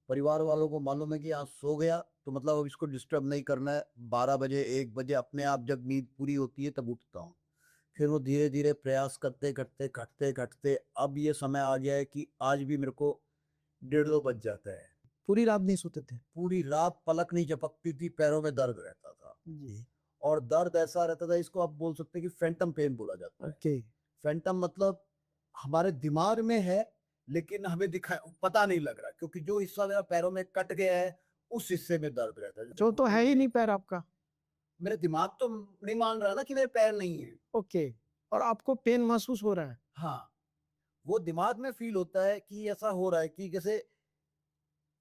परिवार वालों को मालूम है कि आज सो गया तो मतलब अब इसको डिस्टर्ब नहीं करना है। 12 बजे 1 बजे अपने आप जब नींद पूरी होती है तब उठता हूँ। फिर वो धीरे धीरे प्रयास करते करते घटते घटते अब ये समय आ गया है कि आज भी मेरे को 1:30 बज जाता है। पूरी रात नहीं सोते थे? पूरी रात पलक नहीं झपकती थी, पैरों में दर्द रहता था। जी। और दर्द ऐसा रहता था, इसको आप बोल सकते हैं कि फैंटम पेन बोला जाता है। ओके। फैंटम मतलब हमारे दिमाग में है लेकिन हमें पता नहीं लग रहा, क्योंकि जो हिस्सा मेरा पैरों में कट गया है उस हिस्से में दर्द रहता है। जो तो है ही नहीं पैर आपका। मेरा दिमाग तो नहीं मान रहा ना कि मेरे पैर नहीं है। ओके। और आपको पेन महसूस हो रहा है? हाँ, वो दिमाग में फील होता है कि ऐसा हो रहा है कि जैसे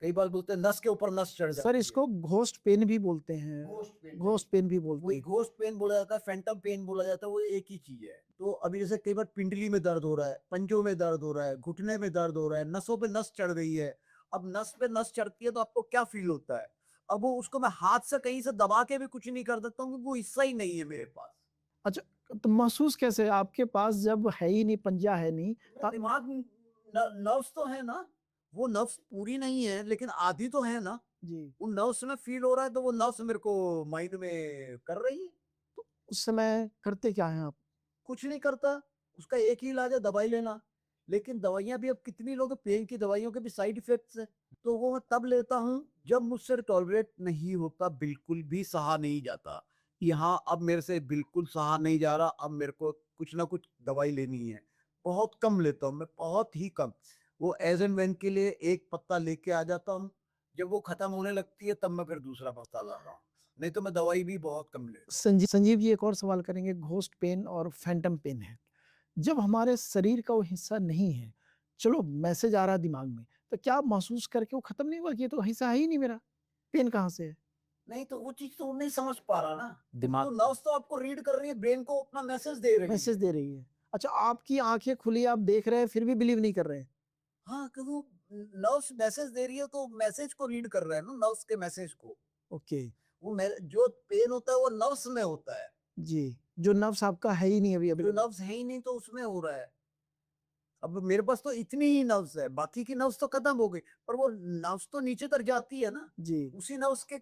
कई बार बोलते हैं नस के ऊपर नस चढ़ जाती सर है। इसको घोस्ट पेन भी बोलते हैं। घोस्ट पेन, घोस्ट पेन भी बोलते वही हैं। घोस्ट पेन बोला जाता है, फैंटम पेन बोला जाता है, वो एक ही चीज है। तो अभी जैसे कई बार पिंडली में दर्द हो रहा है, पंजों में दर्द हो रहा है, घुटने में दर्द हो रहा है, नसों पे नस चढ़ गई है। अब नस पे नस चढ़ती है तो आपको क्या फील होता है? अब वो उसको मैं हाथ से कहीं से दबा के भी कुछ नहीं कर सकता हूँ क्योंकि वो हिस्सा ही नहीं है मेरे पास। अच्छा, तो महसूस कैसे है? आपके पास जब है ही नहीं, पंजा है नहीं, मेरा दिमाग नर्व्स तो है ना, वो नर्व्स पूरी नहीं है लेकिन आधी तो है ना। जी, उन नर्व्स में फील हो रहा है तो वो नर्व्स मेरे को माइंड में कर रही है। उस समय करते क्या हैं आप? कुछ नहीं करता, उसका एक ही इलाज है दवाई लेना। लेकिन दवाइयां भी अब कितनी लोग, पेन की दवाइयों के भी साइड इफेक्ट्स है, तो वो मैं तब लेता हूँ जब मुझसे टॉलरेट नहीं होता, बिल्कुल भी सहा नहीं जाता कि हाँ अब मेरे से बिल्कुल सहा नहीं जा रहा, अब मेरे को कुछ ना कुछ दवाई लेनी है। बहुत कम लेता हूँ मैं, बहुत ही कम। वो एज एंड व्हेन के लिए एक पत्ता लेके आ जाता हूँ, जब वो खत्म होने लगती है तब मैं फिर दूसरा पत्ता लाता हूँ, नहीं तो मैं दवाई भी बहुत कम लेता हूँ। संजीव जी, एक और सवाल करेंगे। घोस्ट पेन और फैंटम पेन है, जब हमारे शरीर का वो हिस्सा नहीं है, चलो मैसेज आ रहा है दिमाग में, तो क्या आप महसूस करके वो खत्म नहीं हुआ कि ये तो हिस्सा है ही नहीं मेरा, पेन कहाँ से है? नहीं तो वो चीज तो नहीं समझ पा रहा ना। दिमाग तो नर्व्स तो आपको रीड कर रही है, ब्रेन को अपना मैसेज दे रही है। मैसेज दे रही है। अच्छा, आपकी आंखें खुली, आप देख रहे हैं, फिर भी बिलीव नहीं कर रहे हैं? हाँ, कि वो नर्व्स मैसेज दे रही है तो मैसेज को रीड कर रहा है ना, नर्व्स के मैसेज को। ओके। वो जो पेन होता है वो नर्व्स में होता है, जी, जो नर्व्स आपका है ही नहीं अभी जो नर्व्स है ही नहीं तो उसमें हो रहा है। अब मेरे पास तो इतनी ही नर्व्स है, बाकी की नर्व्स तो खत्म हो गई, पर वो नर्व्स तो नीचे तक जाती है ना, जी। उसी नर्व्स के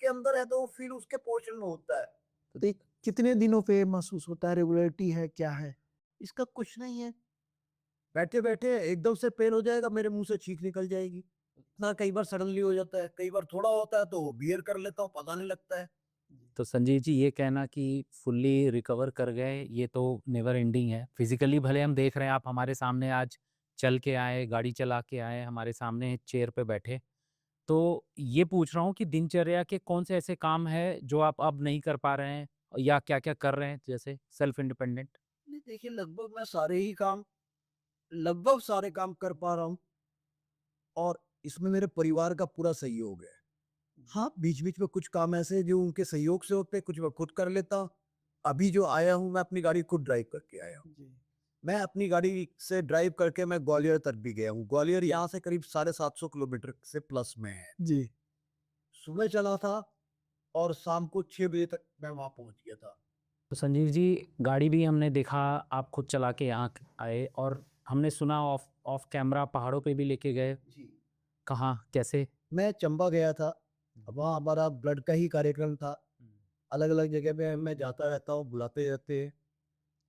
अंदर है तो वो फील उसके पोर्शन में होता है। तो ये कितने दिनों पे महसूस होता है? रेगुलरिटी है, क्या है? इसका कुछ नहीं है, बैठे बैठे एकदम से पेन हो जाएगा, मेरे मुंह से चीख निकल जाएगी। इतना कई बार सडनली हो जाता है, कई बार थोड़ा होता है तो बियर कर लेता हूँ, पता नहीं लगता है। तो संजीव जी, ये कहना कि फुल्ली रिकवर कर गए, ये तो नेवर एंडिंग है। फिजिकली भले हम देख रहे हैं, आप हमारे सामने आज चल के आए, गाड़ी चला के आए, हमारे सामने चेयर पे बैठे, तो ये पूछ रहा हूँ कि दिनचर्या के कौन से ऐसे काम है जो आप अब नहीं कर पा रहे हैं, या क्या क्या कर रहे हैं जैसे सेल्फ इंडिपेंडेंट? नहीं देखिए, लगभग सारे काम कर पा रहा हूँ और इसमें मेरे परिवार का पूरा सहयोग है। हाँ, बीच बीच में कुछ काम ऐसे हैं जो उनके सहयोग से होते हैं, कुछ मैं खुद कर लेता हूँ। अभी जो आया हूँ मैं अपनी गाड़ी खुद ड्राइव करके आया हूँ। जी। मैं अपनी गाड़ी से ड्राइव करके मैं ग्वालियर तक भी गया हूँ। ग्वालियर यहाँ से करीब 750 किलोमीटर से प्लस में है। जी। सुबह चला था, और शाम को 6 बजे तक मैं वहाँ पहुँच गया था। तो संजीव जी, गाड़ी भी हमने देखा, आप खुद चला के यहाँ आए और हमने सुना ऑफ ऑफ कैमरा पहाड़ों पे भी लेके गए। जी। कहाँ, कैसे? मैं चंबा गया था, वहाँ हमारा ब्लड का ही कार्यक्रम था। अलग-अलग जगह पे मैं जाता रहता हूँ, बुलाते रहते हैं।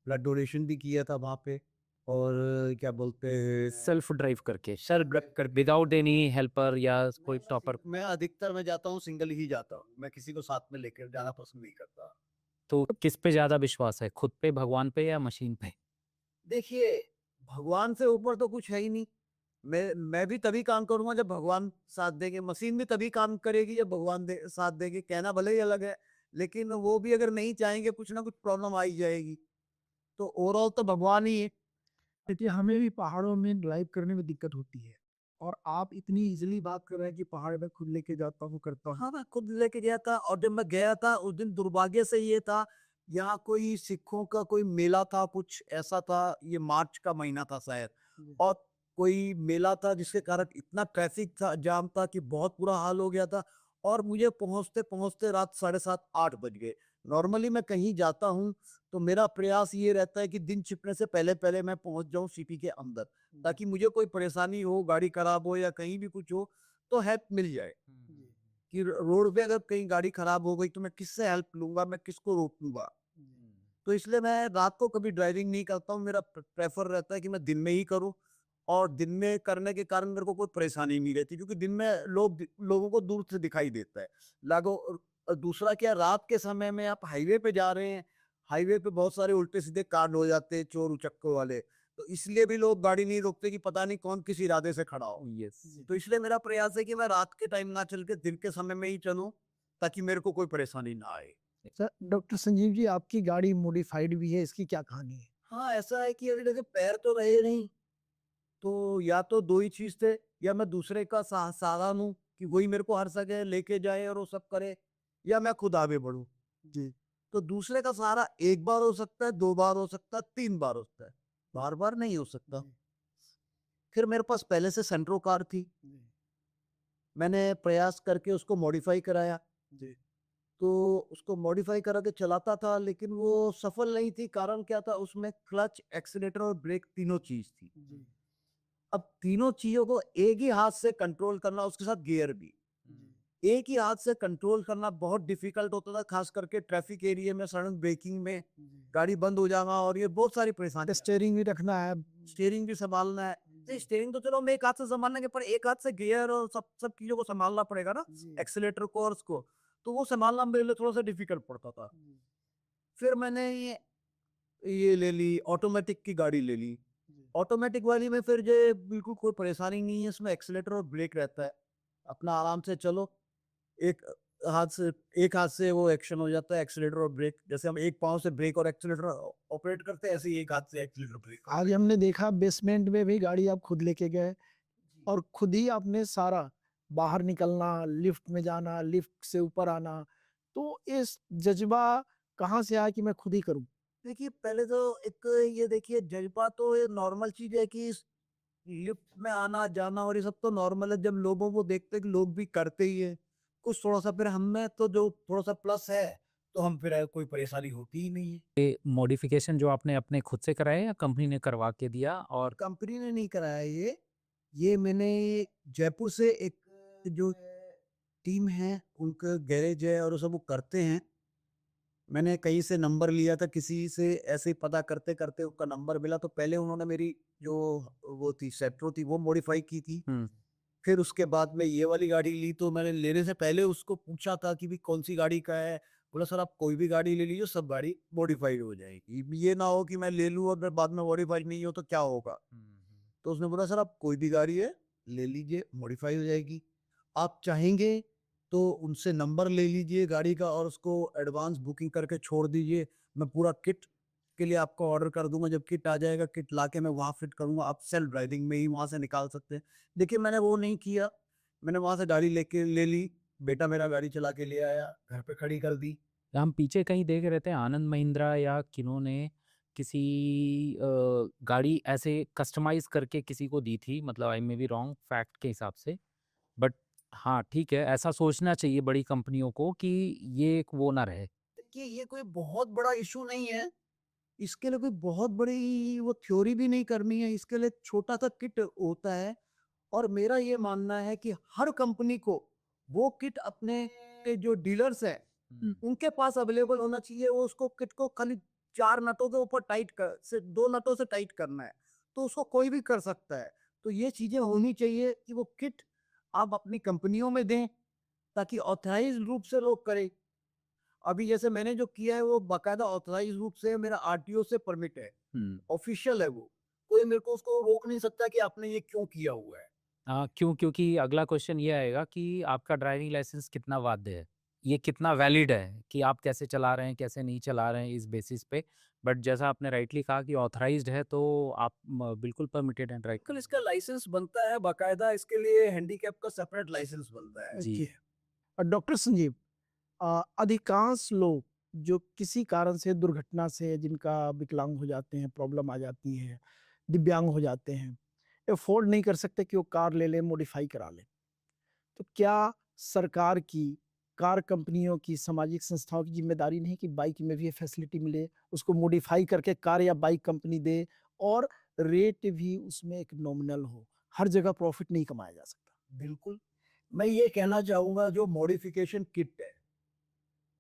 ब्लड डोनेशन भी किया था वहाँ पे और क्या बोलते हैं सेल्फ ड्राइव करके, सेल्फ ड्राइव कर विदाउट एनी हेल्पर या कोई टॉपर? मैं अधिकतर मैं जाता हूँ सिंगल ही जाता हूँ। मैं किसी को साथ में लेकर जाना पसंद नहीं करता। तो किस पे ज़्यादा विश्वास है, खुद पे, भगवान पे या मशीन पे? देखिए, भगवान से ऊपर तो कुछ है ही नहीं। मैं भी तभी काम करूँगा जब भगवान साथ देंगे, मशीन भी तभी काम करेगी जब भगवान साथ देंगे। कहना भले ही अलग है, लेकिन वो भी अगर नहीं चाहेंगे कुछ ना कुछ प्रॉब्लम आ ही जाएगी। तो ओवरऑल तो भगवान ही है। देखिए हमें भी पहाड़ों में ड्राइव करने में दिक्कत होती है और आप इतनी इजीली बात कर रहे हैं कि पहाड़ में खुद लेके जाता हूँ करता हूँ। हाँ, मैं खुद लेके गया था और जब मैं गया था उस दिन दुर्भाग्य से ये था, यहाँ कोई सिखों का कोई मेला था, कुछ ऐसा था, ये मार्च का महीना था शायद और कोई मेला था जिसके कारण इतना ट्रैफिक था, जाम था कि बहुत बुरा हाल हो गया था और मुझे पहुँचते-पहुँचते रात 7:30-8 बज गए। नॉर्मली मैं कहीं जाता हूँ, तो मेरा प्रयास ये रहता है कि दिन छिपने से पहले-पहले मैं पहुँच जाऊँ सिटी के अंदर, ताकि मुझे कोई परेशानी हो, गाड़ी खराब हो या कहीं भी कुछ हो, तो हेल्प मिल जाए। कि रोड पे अगर कहीं गाड़ी खराब हो गई तो मैं किससे हेल्प लूँगा, मैं किसको रोक लूँगा? तो इसलिए मैं रात को कभी ड्राइविंग नहीं करता हूँ, मेरा प्रेफ़र रहता है कि मैं दिन में ही करूँ और दिन में करने के कारण मेरे को कोई परेशानी नहीं रहती क्योंकि दिन में लोगों को दूर से दिखाई देता है। दूसरा क्या रात के समय में आप हाईवे पे जा रहे हैं, हाईवे पे बहुत सारे उल्टे-सीधे कांड हो जाते हैं चोर-उचक्कों वाले, तो इसलिए भी लोग गाड़ी नहीं रोकते कि पता नहीं कौन किस इरादे से खड़ा हो। यस। तो इसलिए मेरा प्रयास है कि मैं रात के टाइम ना चल के दिन के समय में ही चलूँ, ताकि मेरे को कोई परेशानी ना आए। सर डॉक्टर संजीव जी आपकी गाड़ी मॉडिफाइड भी है, इसकी क्या कहानी है? हाँ, ऐसा है कि अभी जैसे पैर तो रहे नहीं, तो या तो 2 ही चीज़ थे, या मैं दूसरे का सहारा लूँ कि वही मेरे को हर जगह लेके जाए और वो सब करे, या मैं खुद आगे बढ़ूँ। जी। तो दूसरे का सहारा 1 बार हो सकता है, 2 बार हो सकता है, 3 बार हो सकता है, बार-बार नहीं हो सकता। फिर मेरे पास पहले से सेंट्रो कार थी। मैंने प्रयास करके उसको मॉडिफाई कराया। जी। तो उसको मॉडिफाई करा के चलाता था लेकिन वो सफल नहीं थी। कारण क्या था उसमें क्लच, एक्सीलेटर और ब्रेक तीनों चीज़ थी। अब तीनों चीज़ों को एक ही हाथ से कंट्रोल करना उसके साथ गियर भी। एक ही हाथ से कंट्रोल करना बहुत डिफिकल्ट होता था खास करके ट्रैफिक एरिया में सडन ब्रेकिंग में गाड़ी बंद हो जाना और ये बहुत सारी परेशानी। स्टेयरिंग भी रखना है। स्टीयरिंग भी संभालना है। नहीं, स्टीयरिंग तो चलो मैं एक हाथ से संभाल लेंगे पर एक हाथ से गियर और सब सब चीज़ों को संभालना पड़ेगा ना, एक्सीलेटर को और उसको। तो वो संभालना मेरे लिए थोड़ा-सा डिफ़िकल्ट पड़ता था। फिर मैंने ये ले ली, ऑटोमैटिक की गाड़ी ले ली। ऑटोमैटिक वाली में फिर जो बिल्कुल कोई परेशानी नहीं है, इसमें एक्सीलेटर और ब्रेक रहता है। अपना आराम से चलो, एक एक हाथ से वो एक्शन हो जाता है एक्सीलेटर और ब्रेक। जैसे हम एक पाँव से ब्रेक और एक्सीलेटर ऑपरेट करते हैं, ऐसे ही एक हाथ से एक्सीलेटर ब्रेक। आज हमने देखा बेसमेंट में भी गाड़ी आप खुद लेके गए और खुद ही आपने सारा बाहर निकलना, लिफ्ट में जाना, लिफ्ट से ऊपर आना। तो इस जज़्बा कहाँ से आया कि मैं खुद ही करूँ? देखिए, पहले तो एक ये देखिए जज़्बा तो ये नॉर्मल चीज़ है कि लिफ्ट में आना-जाना और ये सब तो नॉर्मल है। जब लोगों को देखते हैं कि लोग भी करते ही हैं, कुछ थोड़ा-सा फिर हमें तो जो थोड़ा-सा प्लस है, तो हम फिर कोई परेशानी होती ही नहीं है। ये मॉडिफिकेशन जो आपने अपने खुद से कराया या कंपनी ने करवा के दिया? और कंपनी ने नहीं कराया ये मैंने जयपुर से एक जो टीम है, उनका गैरेज है और वो सब वो करते हैं। मैंने कहीं से नंबर लिया था किसी से ऐसे ही पता करते-करते उनका नंबर मिला तो पहले उन्होंने मेरी जो वो थी सेट्रो थी वो मॉडिफाई की थी। फिर उसके बाद में ये वाली गाड़ी ली तो मैंने लेने से पहले उसको पूछा था कि भी कौन-सी गाड़ी का है? बोला सर आप कोई भी गाड़ी ले लीजिए सब गाड़ी मॉडिफाइड हो जाएगी। ये ना हो कि मैं ले लूँ और फिर बाद में मॉडिफाइड नहीं हो तो क्या होगा? तो उसने बोला सर आप कोई भी गाड़ी है ले लीजिए मॉडिफाई हो जाएगी। आप चाहेंगे तो उनसे नंबर ले लीजिए गाड़ी का और उसको एडवांस बुकिंग करके छोड़ दीजिए। मैं पूरा किट के लिए आपको ऑर्डर कर दूँगा। जब किट आ जाएगा किट लाके मैं वहाँ फिट करूँगा। आप सेल्फ ड्राइविंग में ही वहाँ से निकाल सकते हैं। देखिए मैंने वो नहीं किया। मैंने वहाँ से गाड़ी लेके ले ली। बेटा मेरा गाड़ी चला के ले आया, घर पे खड़ी कर दी। हम पीछे कहीं देख रहे थे आनंद महिंद्रा या किन्होंने किसी गाड़ी ऐसे कस्टमाइज़ करके किसी को दी थी, मतलब आई मे बी रॉन्ग फैक्ट के हिसाब से, बट हाँ, ठीक है, ऐसा सोचना चाहिए बड़ी कंपनियों को कि ये एक वो ना रहे। देखिए ये कोई बहुत बड़ा इशू नहीं है। इसके लिए कोई बहुत बड़ी वो थ्योरी भी नहीं करनी है। इसके लिए छोटा सा किट होता है और मेरा ये मानना है कि हर कंपनी को वो किट अपने जो डीलर्स हैं उनके पास अवेलेबल होना चाहिए। वो उसको किट को खाली 4 नटों के ऊपर टाइट कर से 2 नटों से टाइट करना है, तो उसको कोई भी कर सकता है। तो ये चीज़ें होनी चाहिए कि वो किट आप अपनी कंपनियों में दें, ताकि ऑथराइज़्ड रूप से लोग करें। अभी जैसे मैंने जो किया है वो बाकायदा ऑथराइज़्ड रूप से मेरा आरटीओ से परमिट है, हुँ। ऑफ़िशियल है वो। कोई मेरे को उसको रोक नहीं सकता कि आपने ये क्यों किया हुआ है। क्यों? क्योंकि अगला क्वेश्चन ये आएगा कि आपका ड्राइविंग लाइसेंस कितना वैध है? ये कितना वैलिड है कि आप कैसे चला रहे हैं, कैसे नहीं चला रहे हैं इस बेसिस पे। बट जैसा आपने राइटली कहा कि ऑथराइज़्ड है तो आप म बिल्कुल परमिटेड हैं ड्राइव बिल्कुल इसका लाइसेंस बनता है बाकायदा, इसके लिए हैंडीकैप का सेपरेट लाइसेंस बनता है। जी। डॉक्टर संजीव, अधिकांश लोग जो किसी कारण से दुर्घटना से जिनका विकलांग हो जाते हैं, प्रॉब्लम आ जाती है, दिव्यांग हो जाते हैं, अफोर्ड नहीं कर सकते कि वो कार ले लें, मॉडिफाई करा लें। तो क्या सरकार की, कार कंपनियों की, सामाजिक संस्थाओं की ज़िम्मेदारी नहीं कि बाइक में भी ये फैसिलिटी मिले, उसको मॉडिफाई करके कार या बाइक कंपनी दे और रेट भी उसमें एक नॉमिनल हो? हर जगह प्रॉफ़िट नहीं कमाया जा सकता। बिल्कुल, मैं ये कहना चाहूँगा जो मॉडिफ़िकेशन किट है,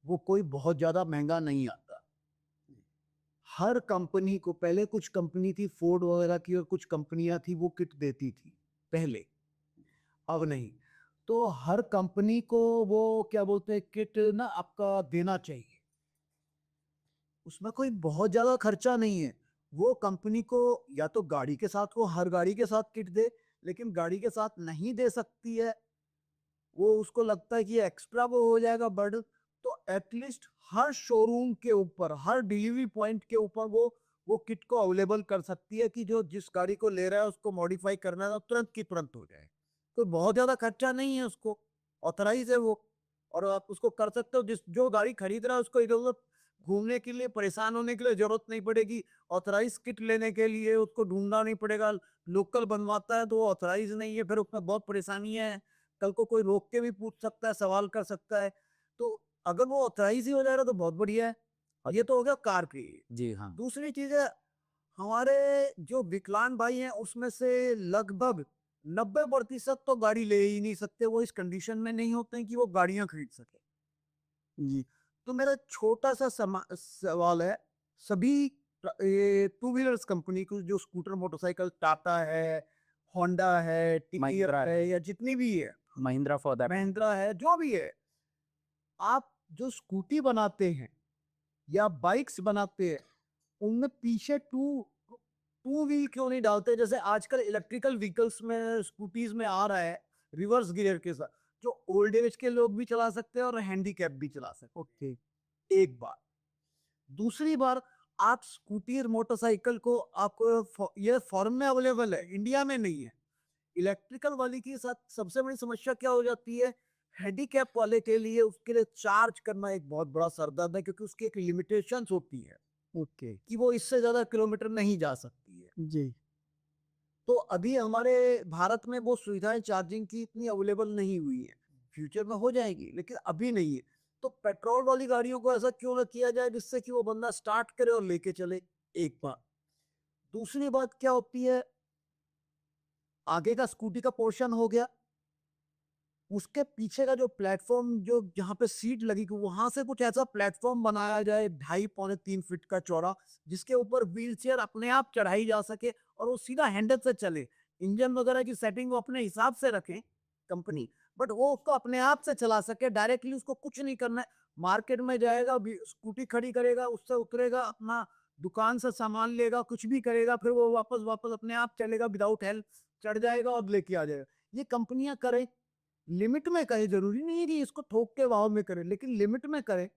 वो कोई बहुत ज़्यादा महँगा नहीं आता। हर कंपनी को पहले कुछ कंपनी थी फ़ोर्ड वगैरह की और कुछ कंपनियाँ थी वो किट देती थी, पहले, अब नहीं। तो हर कंपनी को वो क्या बोलते हैं किट ना आपका देना चाहिए। उसमें कोई बहुत ज़्यादा खर्चा नहीं है। वो कंपनी को या तो गाड़ी के साथ वो हर गाड़ी के साथ किट दे, लेकिन गाड़ी के साथ नहीं दे सकती है, वो उसको लगता है कि ये एक्स्ट्रा वो हो जाएगा बर्डन, तो एटलीस्ट हर शोरूम के ऊपर, हर डिलीवरी पॉइंट के ऊपर वो किट को अवेलेबल कर सकती है कि जो जिस गाड़ी को ले रहा है उसको मॉडिफाई करना है तो तुरंत की तुरंत हो जाए। कोई बहुत ज़्यादा खर्चा नहीं है उसको, ऑथराइज़ है वो और आप उसको कर सकते हो। जिस जो गाड़ी खरीद रहा है उसको इधर-उधर घूमने के लिए, परेशान होने के लिए ज़रूरत नहीं पड़ेगी। ऑथराइज़ किट लेने के लिए उसको ढूँढना नहीं पड़ेगा। लोकल बनवाता है तो वो ऑथराइज़ नहीं है, फिर उसमें बहुत परेशानियाँ हैं। कल को कोई रोक के भी पूछ सकता है, सवाल कर सकता है। तो अगर वो ऑथराइज़ ही हो जाएगा तो बहुत बढ़िया है। ये तो हो गया कार की। जी, हाँ। दूसरी चीज़ है, हमारे जो विकलांग भाई हैं उसमें से लगभग 90% तो गाड़ी ले ही नहीं सकते, वो इस कंडीशन में नहीं होते हैं कि वो गाड़ियाँ खरीद सकें। जी, तो मेरा छोटा-सा सवाल है, सभी ये टू व्हीलर्स कंपनी को जो स्कूटर, मोटरसाइकिल टाटा है, होंडा है, टीवीएस महिंद्रा है या जितनी भी है, महिंद्रा फॉर दैट महिंद्रा है, जो भी है, आप जो स्कूटी बनाते हैं या बाइक्स बनाते हैं, उनमें पीछे टू टू व्हील क्यों नहीं डालते? जैसे आजकल इलेक्ट्रिकल व्हीकल्स में, स्कूटीज़ में आ रहा है, रिवर्स गियर के साथ, जो ओल्ड एज के लोग भी चला सकते हैं और हैंडीकैप भी चला सकते हैं। ओके, एक बार। दूसरी बार, आप स्कूटी और मोटरसाइकिल को आपको ये फॉरेन में अवेलेबल है, इंडिया में नहीं है। इलेक्ट्रिकल वाली के साथ सबसे बड़ी समस्या क्या हो जाती है, हैंडीकैप वाले के लिए उसके लिए चार्ज करना एक बहुत बड़ा सरदर्द है, क्योंकि उसकी एक लिमिटेशंस होती है ओके, कि वो इससे ज्यादा किलोमीटर नहीं जा सकती है। जी। तो अभी हमारे भारत में वो सुविधाएं चार्जिंग की इतनी अवेलेबल नहीं हुई है। फ्यूचर में हो जाएगी, लेकिन अभी नहीं है। तो पेट्रोल वाली गाड़ियों को ऐसा क्यों ना किया जाए जिससे कि वो बंदा स्टार्ट करे और लेके चले, एक बात। दूसरी बात क्या होती है, आगे का स्कूटी का पोर्शन हो गया, उसके पीछे का जो प्लेटफॉर्म, जो जहाँ पे सीट लगी, वहां से कुछ ऐसा प्लेटफॉर्म बनाया जाए 2.5 पौने 3 फीट का चौड़ा, जिसके ऊपर व्हील चेयर अपने आप चढ़ाई जा सके और वो सीधा हैंडल से चले। इंजन वगैरह की सेटिंग वो अपने हिसाब से रखें कंपनी, बट वो उसको अपने आप से चला सके, डायरेक्टली उसको कुछ नहीं करना है। मार्केट में जाएगा, स्कूटी खड़ी करेगा, उससे उतरेगा, अपना दुकान से सामान लेगा, कुछ भी करेगा, फिर वो वापस वापस अपने आप चलेगा, विदाउट हेल्प चढ़ जाएगा और लेके आ जाएगा। ये कंपनियां करें, लिमिट में करे, जरूरी नहीं है कि इसको थोक के भाव में करे, लेकिन लिमिट में करे,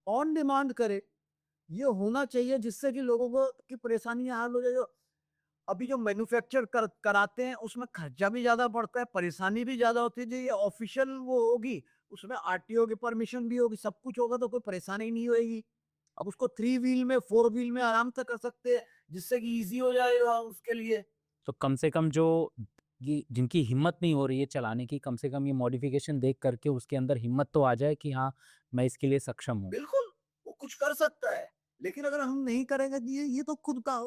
ऑन डिमांड करे। ये होना चाहिए जिससे कि लोगों को की परेशानियां हल हो जाए। जो अभी जो मैन्युफैक्चर कराते हैं उसमें खर्चा भी ज्यादा पड़ता है, परेशानी भी ज्यादा होती है। जो ये ऑफिशियल वो होगी, उसमें आरटीओ की परमिशन भी होगी, सब कुछ होगा, तो कोई परेशानी नहीं होगी। अब उसको 3 व्हील में, 4 व्हील में आराम से कर सकते हैं, जिससे कि इजी हो जाएगा उसके लिए। तो कम से कम जो जिनकी हिम्मत नहीं हो रही है चलाने की, कम से कम ये मॉडिफिकेशन देख करके उसके अंदर हिम्मत तो आ जाए कि हाँ, मैं इसके लिए सक्षम हूँ। बिल्कुल, वो कुछ कर सकता है, लेकिन अगर हम नहीं करेंगे तो ये तो खुद का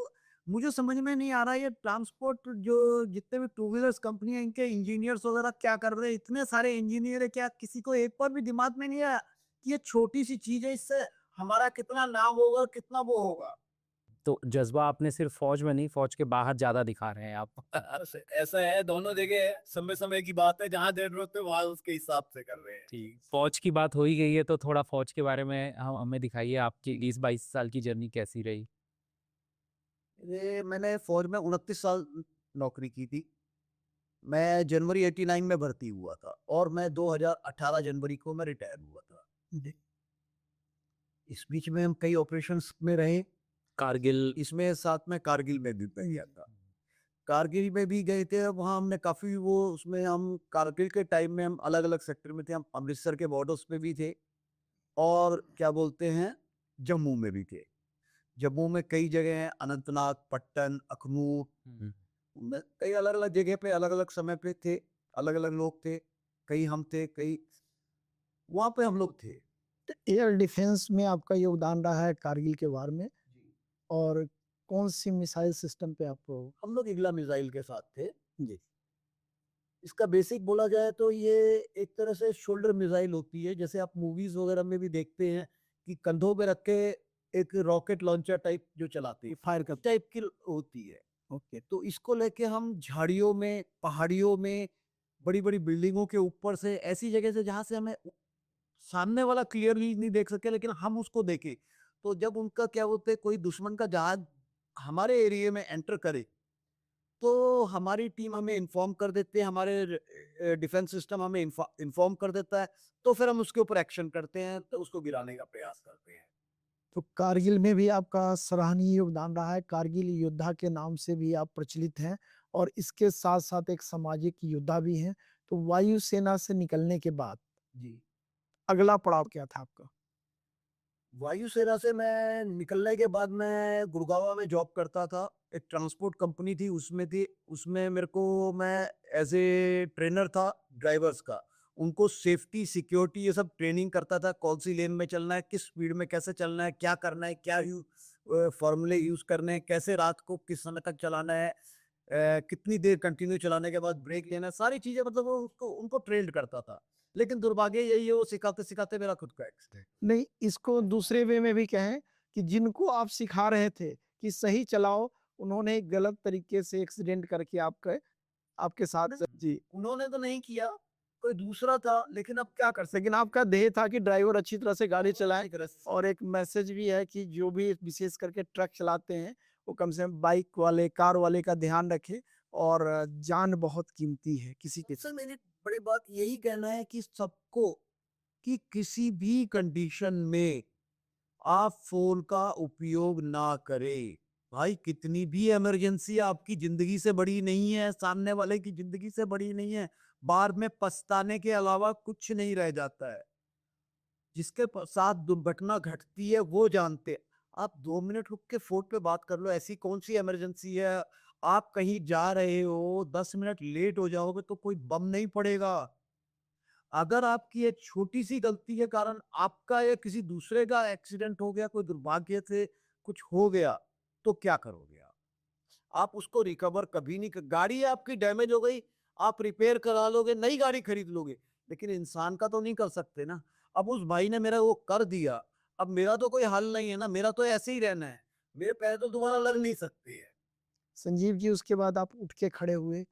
मुझे समझ में नहीं आ रहा है ये ट्रांसपोर्ट जो जितने भी टू व्हीलर्स कंपनी है इनके इंजीनियर्स वगैरह क्या कर रहे हैं, इतने सारे इंजीनियर है, क्या किसी को एक बार भी दिमाग में नहीं आया कि ये छोटी सी चीज है, इससे हमारा कितना नाम होगा, कितना वो होगा। तो जज़्बा आपने सिर्फ फ़ौज में नहीं, फ़ौज के बाहर ज़्यादा दिखा रहे हैं आप। बस ऐसा है, दोनों जगह समय समय की बात है, जहाँ जरूरत है वहाँ उसके हिसाब से कर रहे हैं। ठीक, फ़ौज की बात हो ही गई है तो थोड़ा फ़ौज के बारे में हमें दिखाइए, आपकी 20-22 साल की जर्नी कैसी रही? ये मैंने फौज में 29 साल नौकरी की थी। मैं जनवरी 89 में भर्ती हुआ था और मैं 2018 जनवरी को मैं रिटायर हुआ था। इस बीच में हम कई ऑपरेशंस में रहे, कारगिल इसमें साथ में कारगिल में भी मैं गया था। कारगिल में भी गए थे, वहाँ हमने काफ़ी वो उसमें हम कारगिल के टाइम में हम अलग-अलग सेक्टर में थे, हम अमृतसर के बॉर्डर्स पे भी थे और क्या बोलते हैं, जम्मू में भी थे। जम्मू में कई जगह हैं, अनंतनाग, पट्टन, अखनूर हुँ, में कई अलग-अलग जगह पे अलग-अलग समय पे थे, अलग-अलग लोग थे, कई हम थे, कई वहाँ पे हम लोग थे। तो एयर डिफेंस में आपका योगदान रहा है कारगिल के वार में, और कौन सी मिसाइल सिस्टम पे आपको? हम लोग इगला मिसाइल के साथ थे। जी। इसका बेसिक बोला जाए तो ये एक तरह से शोल्डर मिसाइल होती है, जैसे आप मूवीज़ वगैरह में भी देखते हैं कि कंधों पे रख के एक रॉकेट लॉन्चर टाइप जो चलाते हैं, फायर कर टाइप की होती है। ओके, तो इसको लेके हम झाड़ियों में, पहाड़ियों में, बड़ी-बड़ी बिल्डिंगों के ऊपर से ऐसी जगह से जहाँ से हमें सामने वाला क्लियरली नहीं देख सके लेकिन हम उसको देखें। तो जब उनका क्या बोलते हैं कोई दुश्मन का जहाज हमारे एरिया में एंटर करे, तो हमारी टीम हमें इन्फॉर्म कर देते हैं, हमारे डिफेंस सिस्टम हमें इन्फॉर्म कर देता है, तो फिर हम उसके ऊपर एक्शन करते हैं, तो उसको गिराने का प्रयास करते हैं। तो कारगिल में भी आपका सराहनीय योगदान रहा है, कारगिल योद्धा के नाम से भी आप प्रचलित हैं, और इसके साथ-साथ एक सामाजिक योद्धा भी हैं। तो वायुसेना से निकलने के बाद जी। अगला पड़ाव क्या था आपका? वायुसेना से मैं निकलने के बाद मैं गुड़गांव में जॉब करता था। एक ट्रांसपोर्ट कंपनी थी, उसमें मेरे को मैं एज़ ए ट्रेनर था ड्राइवर्स का। उनको सेफ्टी, सिक्योरिटी ये सब ट्रेनिंग करता था, कौन-सी लेन में चलना है, किस स्पीड में कैसे चलना है, क्या करना है, क्या फ़ॉर्मूले यूज़ करने हैं, कैसे रात को किस समय तक चलाना है, कितनी देर कंटिन्यू चलाने के बाद ब्रेक लेना है, सारी चीज़ें मतलब वो उसको उनको ट्रेन्ड करता था। लेकिन दुर्भाग्य यही है वो सिखाते-सिखाते मेरा खुद का एक्सीडेंट। नहीं, इसको दूसरे वे में भी कहें कि जिनको आप सिखा रहे थे कि सही चलाओ, उन्होंने गलत तरीके से एक्सीडेंट करके आपके साथ जी। उन्होंने तो नहीं किया, कोई दूसरा था, लेकिन अब क्या कर सकते लेकिन आपका ध्येय था कि ड्राइवर अच्छी तरह से गाड़ी चलाए, हैं। और एक मैसेज भी है कि जो भी विशेष करके ट्रक चलाते हैं, वो कम से कम बाइक वाले, कार वाले का ध्यान रखें, और जान बहुत कीमती है किसी के। सर मेरी बड़ी बात यही कहना है कि सबको कि किसी भी कंडीशन में आप फ़ोन का उपयोग ना करें। भाई कितनी भी इमरजेंसी आपकी ज़िंदगी से बड़ी नहीं है, सामने वाले की ज़िंदगी से बड़ी नहीं है। बाद में पछताने के अलावा कुछ नहीं रह जाता है। जिसके साथ दुर्घटना घटती है वो जानते हैं। आप 2 मिनट रुक के फ़ोन पे बात कर लो, ऐसी कौन-सी इमरजेंसी है? आप कहीं जा रहे हो, 10 मिनट लेट हो जाओगे तो कोई बम नहीं पड़ेगा। अगर आपकी एक छोटी-सी गलती के कारण आपका या किसी दूसरे का एक्सीडेंट हो गया, कोई दुर्भाग्य से कुछ हो गया, तो क्या करोगे आप? आप उसको रिकवर कभी नहीं क गाड़ी आपकी डैमेज हो गई, आप रिपेयर करा लोगे, नई गाड़ी खरीद लोगे, लेकिन इंसान का तो नहीं कर सकते ना। अब उस भाई ने मेरा वो कर दिया, अब मेरा तो कोई हल नहीं है ना, मेरा तो ऐसे ही रहना है। मेरे पैर तो दोबारा लग नहीं सकते हैं। संजीव जी, उसके बाद आप उठ के खड़े हुए।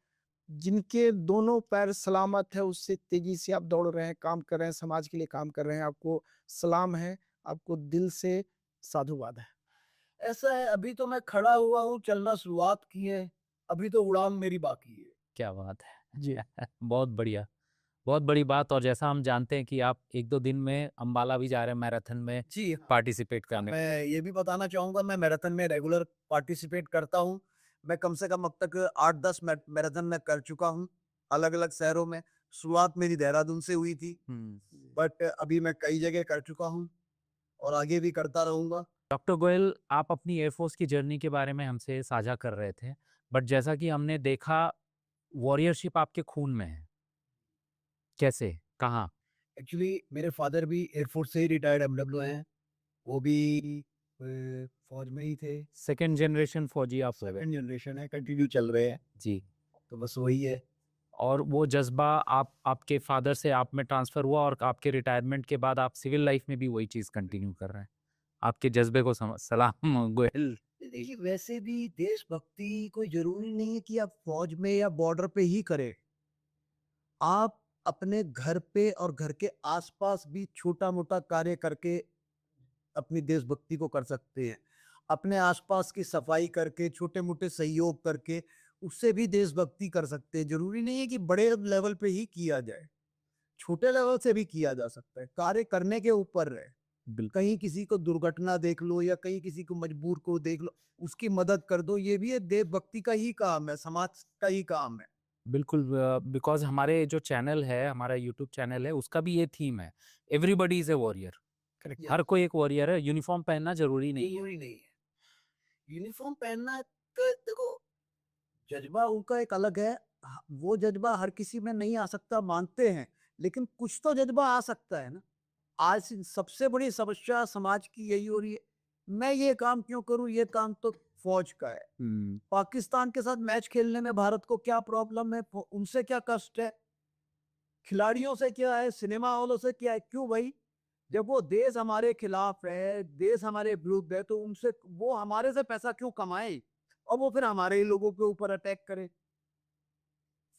जिनके दोनों पैर सलामत है, उससे तेज़ी से आप दौड़ रहे हैं, काम कर रहे हैं, समाज के लिए काम कर रहे हैं, आपको सलाम है, आपको दिल से साधुवाद है। ऐसा है, अभी तो मैं खड़ा हुआ हूँ, चलना शुरुआत की है, अभी तो उड़ान मेरी बाकी है। क्या बात है! जी। बहुत बढ़िया, बहुत बड़ी बात। और जैसा हम जानते हैं कि आप 1-2 दिन में अम्बाला भी जा रहे हैं मैराथन में जी हाँ। पार्टिसिपेट करने। मैं ये भी बताना चाहूँगा मैं मैराथन में रेगुलर पार्टिसिपेट करता हूँ। मैं कम से कम अब तक 8-10 मैराथन में कर चुका हूँ, अलग-अलग शहरों में। शुरुआत मेरी देहरादून से हुई थी, हुँ। बट अभी मैं कई जगह कर चुका हूँ और आगे भी करता रहूँगा। डॉक्टर गोयल, आप अपनी एयरफोर्स की जर्नी के बारे में हमसे साझा कर रहे थे, बट जैसा कि हमने देखा वॉरियरशिप आपके खून में है। कैसे? कहाँ? एक्चुअली मेरे फादर भी एयरफोर्स से ही रिटायर्ड एमडब्ल्यू हैं। वो भी फौज में ही थे। सेकंड जनरेशन फौजी आप हो गए। सेकंड जनरेशन है, कंटिन्यू चल रहे हैं। जी। तो बस वही है। और वो जज्बा आपके फादर से आप में ट्रांसफर हुआ और आपके रिटायरमेंट के बाद आप सिविल लाइफ में भी वही चीज़ कंटिन्यू कर रहे हैं। आपके जज्बे को सलाम गोयल। देखिए वैसे भी देशभक्ति कोई जरूरी नहीं है कि आप फौज में या बॉर्डर पे ही करें। आप अपने घर पे और घर के आसपास भी छोटा मोटा कार्य करके अपनी देशभक्ति को कर सकते हैं। अपने आसपास की सफाई करके, छोटे मोटे सहयोग करके उससे भी देशभक्ति कर सकते हैं। जरूरी नहीं है कि बड़े लेवल पे ही किया जाए, छोटे लेवल से भी किया जा सकता है। कार्य करने के ऊपर है। बिल्कुल। कहीं किसी को दुर्घटना देख लो या कहीं किसी को मजबूर को देख लो, उसकी मदद कर दो, ये भी एक देशभक्ति का ही काम है, समाज का ही काम है। बिल्कुल बिकॉज हमारे जो चैनल है, हमारा यूट्यूब चैनल है, उसका भी ये थीम है, everybody is a warrior. Correct. हर कोई एक वॉरियर है। यूनिफॉर्म पहनना जरूरी नहीं है। जरूरी नहीं है यूनिफॉर्म पहनना। तो देखो जज्बा उनका एक अलग है। वो जज्बा हर किसी में नहीं आ सकता, मानते हैं, लेकिन कुछ तो जज्बा आ सकता है ना। आज सबसे बड़ी समस्या समाज की यही हो रही है, मैं ये काम क्यों करूं, ये काम तो फौज का है। पाकिस्तान के साथ मैच खेलने में भारत को क्या प्रॉब्लम है, उनसे क्या कष्ट है, खिलाड़ियों से क्या है, सिनेमा हॉलों से क्या है? क्यों भाई? जब वो देश हमारे खिलाफ है, देश हमारे विरुद्ध है, तो उनसे वो हमारे से पैसा क्यों कमाए और वो फिर हमारे ही लोगों के ऊपर अटैक करे?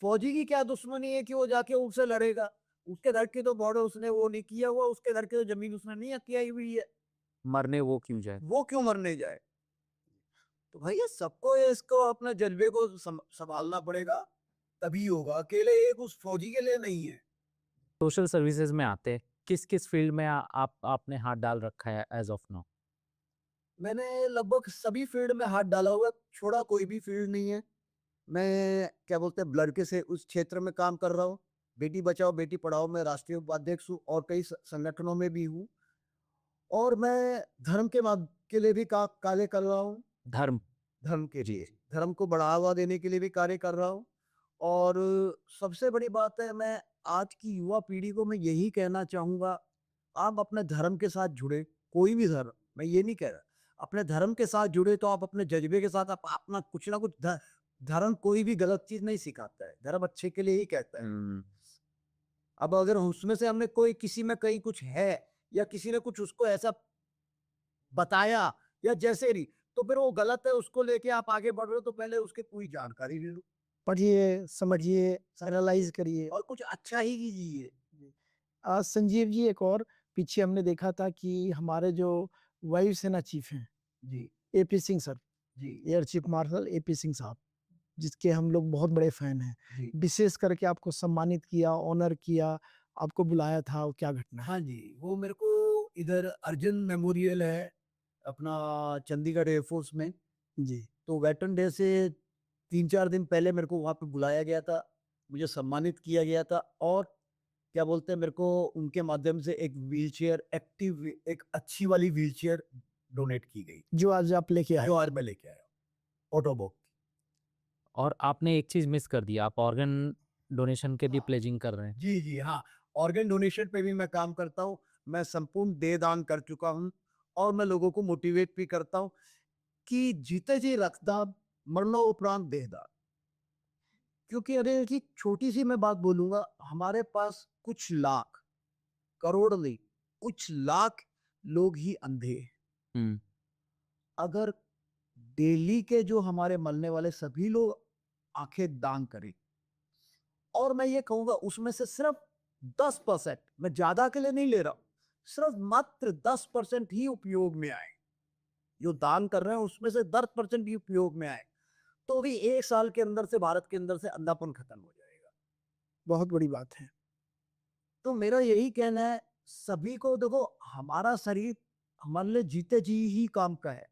फौजी की क्या दुश्मनी है कि वो जाके उनसे लड़ेगा? उसके घर की तो बॉर्डर उसने वो नहीं किया हुआ, उसके घर की तो जमीन उसने नहीं हथियाई हुई है, मरने वो क्यों जाए? वो क्यों मरने जाए? तो भैया सबको इसको अपने जज्बे को संभालना पड़ेगा, तभी होगा। अकेले एक उस फौजी के लिए नहीं है। सोशल सर्विसेज में आते किस किस फील्ड में आपने हाथ डाल रखा है एज ऑफ नाउ? मैंने लगभग सभी फील्ड में हाथ डाला हुआ है, छोड़ा कोई भी फील्ड नहीं है। मैं क्या बोलते हैं लड़के से उस क्षेत्र में काम कर रहा हूँ। बेटी बचाओ बेटी पढ़ाओ में राष्ट्रीय उपाध्यक्ष हूँ और कई संगठनों में भी हूँ। और मैं धर्म के लिए भी कार्य कर रहा हूँ। धर्म धर्म के लिए, धर्म को बढ़ावा देने के लिए भी कार्य कर रहा हूँ। और सबसे बड़ी बात है, मैं आज की युवा पीढ़ी को मैं यही कहना चाहूंगा, आप अपने धर्म के साथ जुड़े, कोई भी धर्म, मैं ये नहीं कह रहा, अपने धर्म के साथ जुड़े तो आप अपने जज्बे के साथ आप अपना कुछ ना कुछ धर्म कोई भी गलत चीज नहीं सिखाता है, धर्म अच्छे के लिए ही कहता है। अब अगर उसमें से हमने कोई किसी में कहीं कुछ है या किसी ने कुछ उसको ऐसा बताया या जैसे नहीं, तो फिर वो गलत है, उसको लेके आप आगे बढ़ रहे हो तो पहले उसकी पूरी जानकारी ले लो, पढ़िए, समझिए, एनालाइज करिए। और कुछ अच्छा ही कीजिए। संजीव जी, एक और पीछे हमने देखा था कि हमारे जो वायुसेना चीफ हैं, जी एपी सिंह सर, जी air chief marshal AP Singh साहब, जिसके हम लोग बहुत बड़े फैन हैं, जी विशेष करके आपको सम्मानित किया, ऑनर किया, आपको बुलाया था, वो क्या घटना है? हाँ जी, वो मेरे को इधर अर्जुन मेमोरियल है अपना चंडीगढ़ एयरफोर्स में, जी, तो वेटरन डे से 3-4 दिन पहले मेरे को वहाँ पे बुलाया गया था, मुझे सम्मानित किया गया था। और क्या बोलते हैं, मेरे को उनके माध्यम से एक व्हीलचेयर एक्टिव, एक अच्छी वाली व्हीलचेयर डोनेट की गई, जो आज आप लेके आए। जो आज मैं लेके आया ऑटोबॉक। और आपने एक चीज मिस कर दी, आप ऑर्गन डोनेशन के भी प्लेजिंग कर रहे हैं। जी जी हाँ, ऑर्गन डोनेशन पे भी मैं काम करता हूँ। मैं संपूर्ण देह दान कर चुका हूँ और मैं लोगों को मोटिवेट भी करता हूँ कि जीते जी रक्तदान, मरणोपरांत देहदान। क्योंकि अरे की छोटी सी मैं बात बोलूंगा, हमारे पास कुछ लाख, करोड़ नहीं, कुछ लाख लोग ही अंधे हैं। हम्म। अगर डेली के जो हमारे मरने वाले सभी लोग आंखें दान करें, और मैं ये कहूंगा उसमें से सिर्फ 10%, मैं ज्यादा के लिए नहीं ले रहा हूं, सिर्फ मात्र 10% ही उपयोग में आए, जो दान कर रहे हैं उसमें से 10% ही उपयोग में आए, तो भी 1 साल के अंदर से भारत के अंदर से अंधापन खत्म हो जाएगा। बहुत बड़ी बात है। तो मेरा यही कहना है सभी को, देखो हमारा शरीर हमारे लिए जीते जी ही काम का है,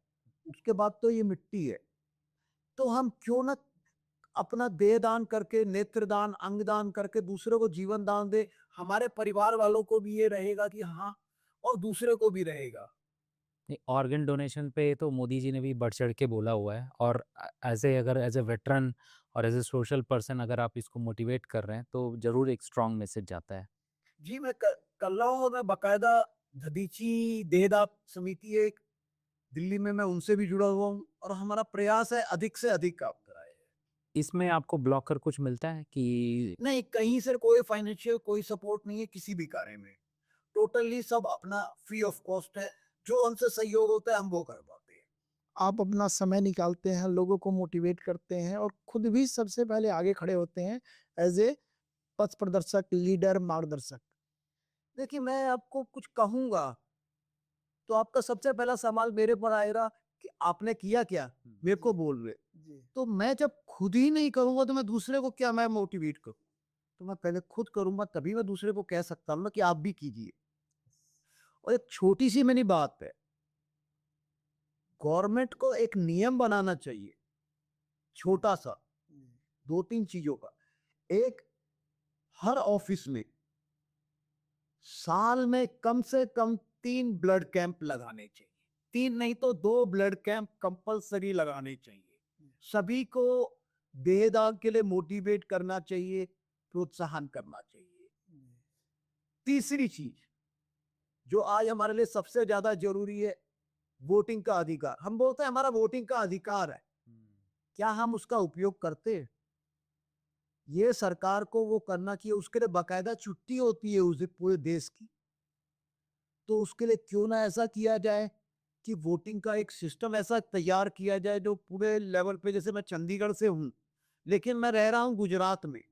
उसके बाद तो ये मिट्टी है। तो हम क्यों ना अपना देह दान करके, नेत्र दान, अंग दान करके दूसरे को जीवन दान दे। हमारे परिवार वालों को भी ये रहेगा कि हाँ, और दूसरे को भी रहेगा। ऑर्गन डोनेशन पे तो मोदी जी ने भी बढ़ चढ़ के बोला हुआ है, और एज ए अगर एज ए वेटरन और एज ए सोशल पर्सन अगर आप इसको मोटिवेट कर रहे हैं तो ज़रूर एक स्ट्रॉन्ग मैसेज जाता है। जी, मैं कर रहा हूँ। मैं बाकायदा दधीची देहदाप समिति है एक, दिल्ली में, मैं उनसे भी जुड़ा हुआ हूँ और हमारा प्रयास है अधिक से अधिक काम कराए। इसमें आपको ब्लॉकर कुछ मिलता है कि नहीं, कहीं से कोई फाइनेंशियल कोई सपोर्ट नहीं है किसी भी कार्य में। टोटली सब अपना फ्री ऑफ कॉस्ट है। जो हमसे सहयोग होता है हम वो करवाते हैं। आप अपना समय निकालते हैं, लोगों को मोटिवेट करते हैं और खुद भी सबसे पहले आगे खड़े होते हैं एज ए पथ प्रदर्शक, लीडर, मार्गदर्शक। देखिए, मैं आपको कुछ कहूँगा, तो आपका सबसे पहला सवाल मेरे पर आएगा कि आपने किया क्या? मेरे को बोल रहे। तो मैं जब खुद ही नहीं करूँगा तो मैं दूसरे को क्या मैं मोटिवेट करूँ? तो मैं पहले खुद करूँगा तभी मैं दूसरे को कह सकता हूँ ना कि आप भी कीजिए। और एक छोटी-सी मेरी बात है, गवर्नमेंट को एक नियम बनाना चाहिए, छोटा-सा, 2-3 चीज़ों का। एक, हर ऑफिस में साल में कम से कम 3 ब्लड कैंप लगाने चाहिए। 3 नहीं तो 2 ब्लड कैंप कंपल्सरी लगाने चाहिए। सभी को देहदान के लिए मोटिवेट करना चाहिए, प्रोत्साहन करना चाहिए। तीसरी चीज, जो आज हमारे लिए सबसे ज्यादा जरूरी है, वोटिंग का अधिकार। हम बोलते हैं हमारा वोटिंग का अधिकार है, क्या हम उसका उपयोग करते हैं? ये सरकार को वो करना चाहिए। उसके लिए बाकायदा छुट्टी होती है उस पूरे देश की। तो उसके लिए क्यों ना ऐसा किया जाए कि वोटिंग का एक सिस्टम ऐसा तैयार किया जाए जो पूरे लेवल पे, जैसे मैं चंडीगढ़ से हूँ लेकिन मैं रह रहा हूँ गुजरात में।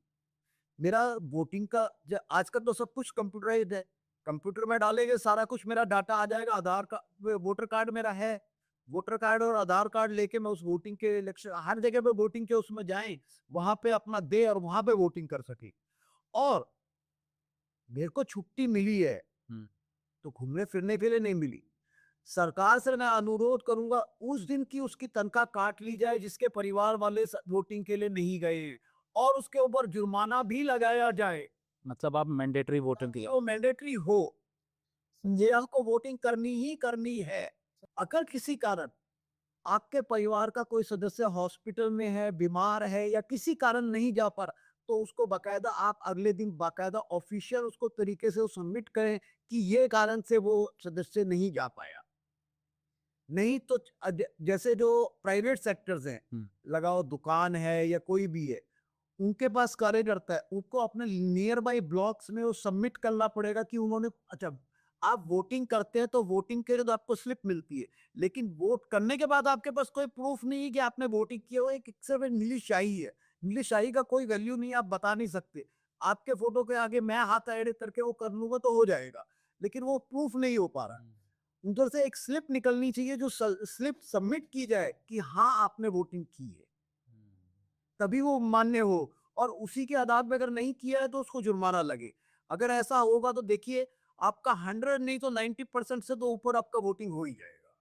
मेरा वोटिंग का आजकल तो सब कुछ कंप्यूटराइज्ड है। कंप्यूटर में डालेंगे सारा कुछ, मेरा डाटा आ जाएगा। आधार का वोटर कार्ड मेरा है, वोटर कार्ड और आधार कार्ड लेके मैं उस वोटिंग के इलेक्शन, हर जगह पे वोटिंग के उसमें जाएं, वहां पे अपना दे और वहां पे वोटिंग कर सके। और मेरे को छुट्टी मिली है तो घूमने फिरने के लिए नहीं मिली। सरकार से मैं अनुरोध करूंगा उस दिन की उसकी तनख्वाह काट ली जाए जिसके परिवार वाले वोटिंग के लिए नहीं गए, और उसके ऊपर जुर्माना भी लगाया जाए। मतलब आप मैंडेटरी वोटर की वो मैंडेटरी हो, ये आपको वोटिंग करनी ही करनी है। अगर किसी कारण आपके परिवार का कोई सदस्य हॉस्पिटल में है, बीमार है या किसी कारण नहीं जा पा रहा, तो उसको बाकायदा आप अगले दिन बाकायदा ऑफिशियल उसको तरीके से सबमिट करें कि ये कारण से वो सदस्य नहीं जा पाया। नहीं तो जैसे जो प्राइवेट सेक्टर्स हैं, लगाओ दुकान है या कोई भी है, उनके पास कार्यकर्ता है, उनको अपने नियर बाई ब्लॉक्स में वो सबमिट करना पड़ेगा कि उन्होंने, अच्छा आप वोटिंग करते हैं तो वोटिंग के लिए तो आपको स्लिप मिलती है, लेकिन वोट करने के बाद आपके पास कोई प्रूफ नहीं है कि आपने वोटिंग किया। वो एक सिर्फ नीली शाही है। नीली शाही का कोई वैल्यू नहीं, आप बता नहीं सकते। आपके फोटो के आगे मैं हाथ ऐड करके वो कर लूंगा तो हो जाएगा, लेकिन वो प्रूफ नहीं हो पा रहा। उधर से एक स्लिप निकलनी चाहिए, जो स्लिप सबमिट की जाए कि हाँ आपने वोटिंग की है, तभी वो मान्य हो। और उसी के आधार पे अगर नहीं किया है तो उसको जुर्माना लगे। अगर ऐसा होगा तो देखिए आपका 100 नहीं तो 90% से तो ऊपर आपका वोटिंग हो ही जाएगा।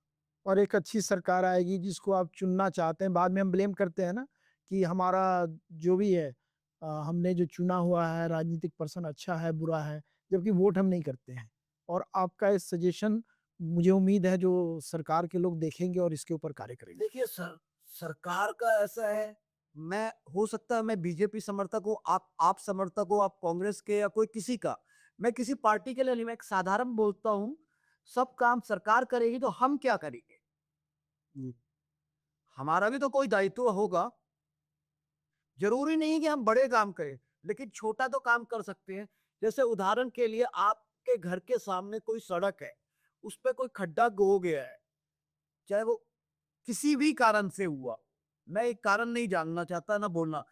और एक अच्छी सरकार आएगी जिसको आप चुनना चाहते हैं। बाद में हम ब्लेम करते हैं ना कि हमारा जो भी है, हमने जो चुना हुआ है राजनीतिक पर्सन अच्छा है, बुरा है, जबकि वोट हम नहीं करते हैं। और आपका इस सजेशन, मुझे उम्मीद है जो सरकार के लोग देखेंगे और इसके ऊपर कार्य करेंगे। देखिए सरकार का ऐसा है, मैं हो सकता है मैं बीजेपी समर्थक हूँ, आप समर्थक हो, आप कांग्रेस के या कोई किसी का, मैं किसी पार्टी के लिए नहीं, मैं एक साधारण बोलता हूँ। सब काम सरकार करेगी तो हम क्या करेंगे? हमारा भी तो कोई दायित्व होगा। जरूरी नहीं कि हम बड़े काम करें, लेकिन छोटा तो काम कर सकते हैं। जैसे उदाहरण के लिए आपके घर के सामने कोई सड़क है, उस पर कोई खड्डा हो गया है, चाहे वो किसी भी कारण से हुआ, मैं एक कारण नहीं जानना चाहता ना बोलना,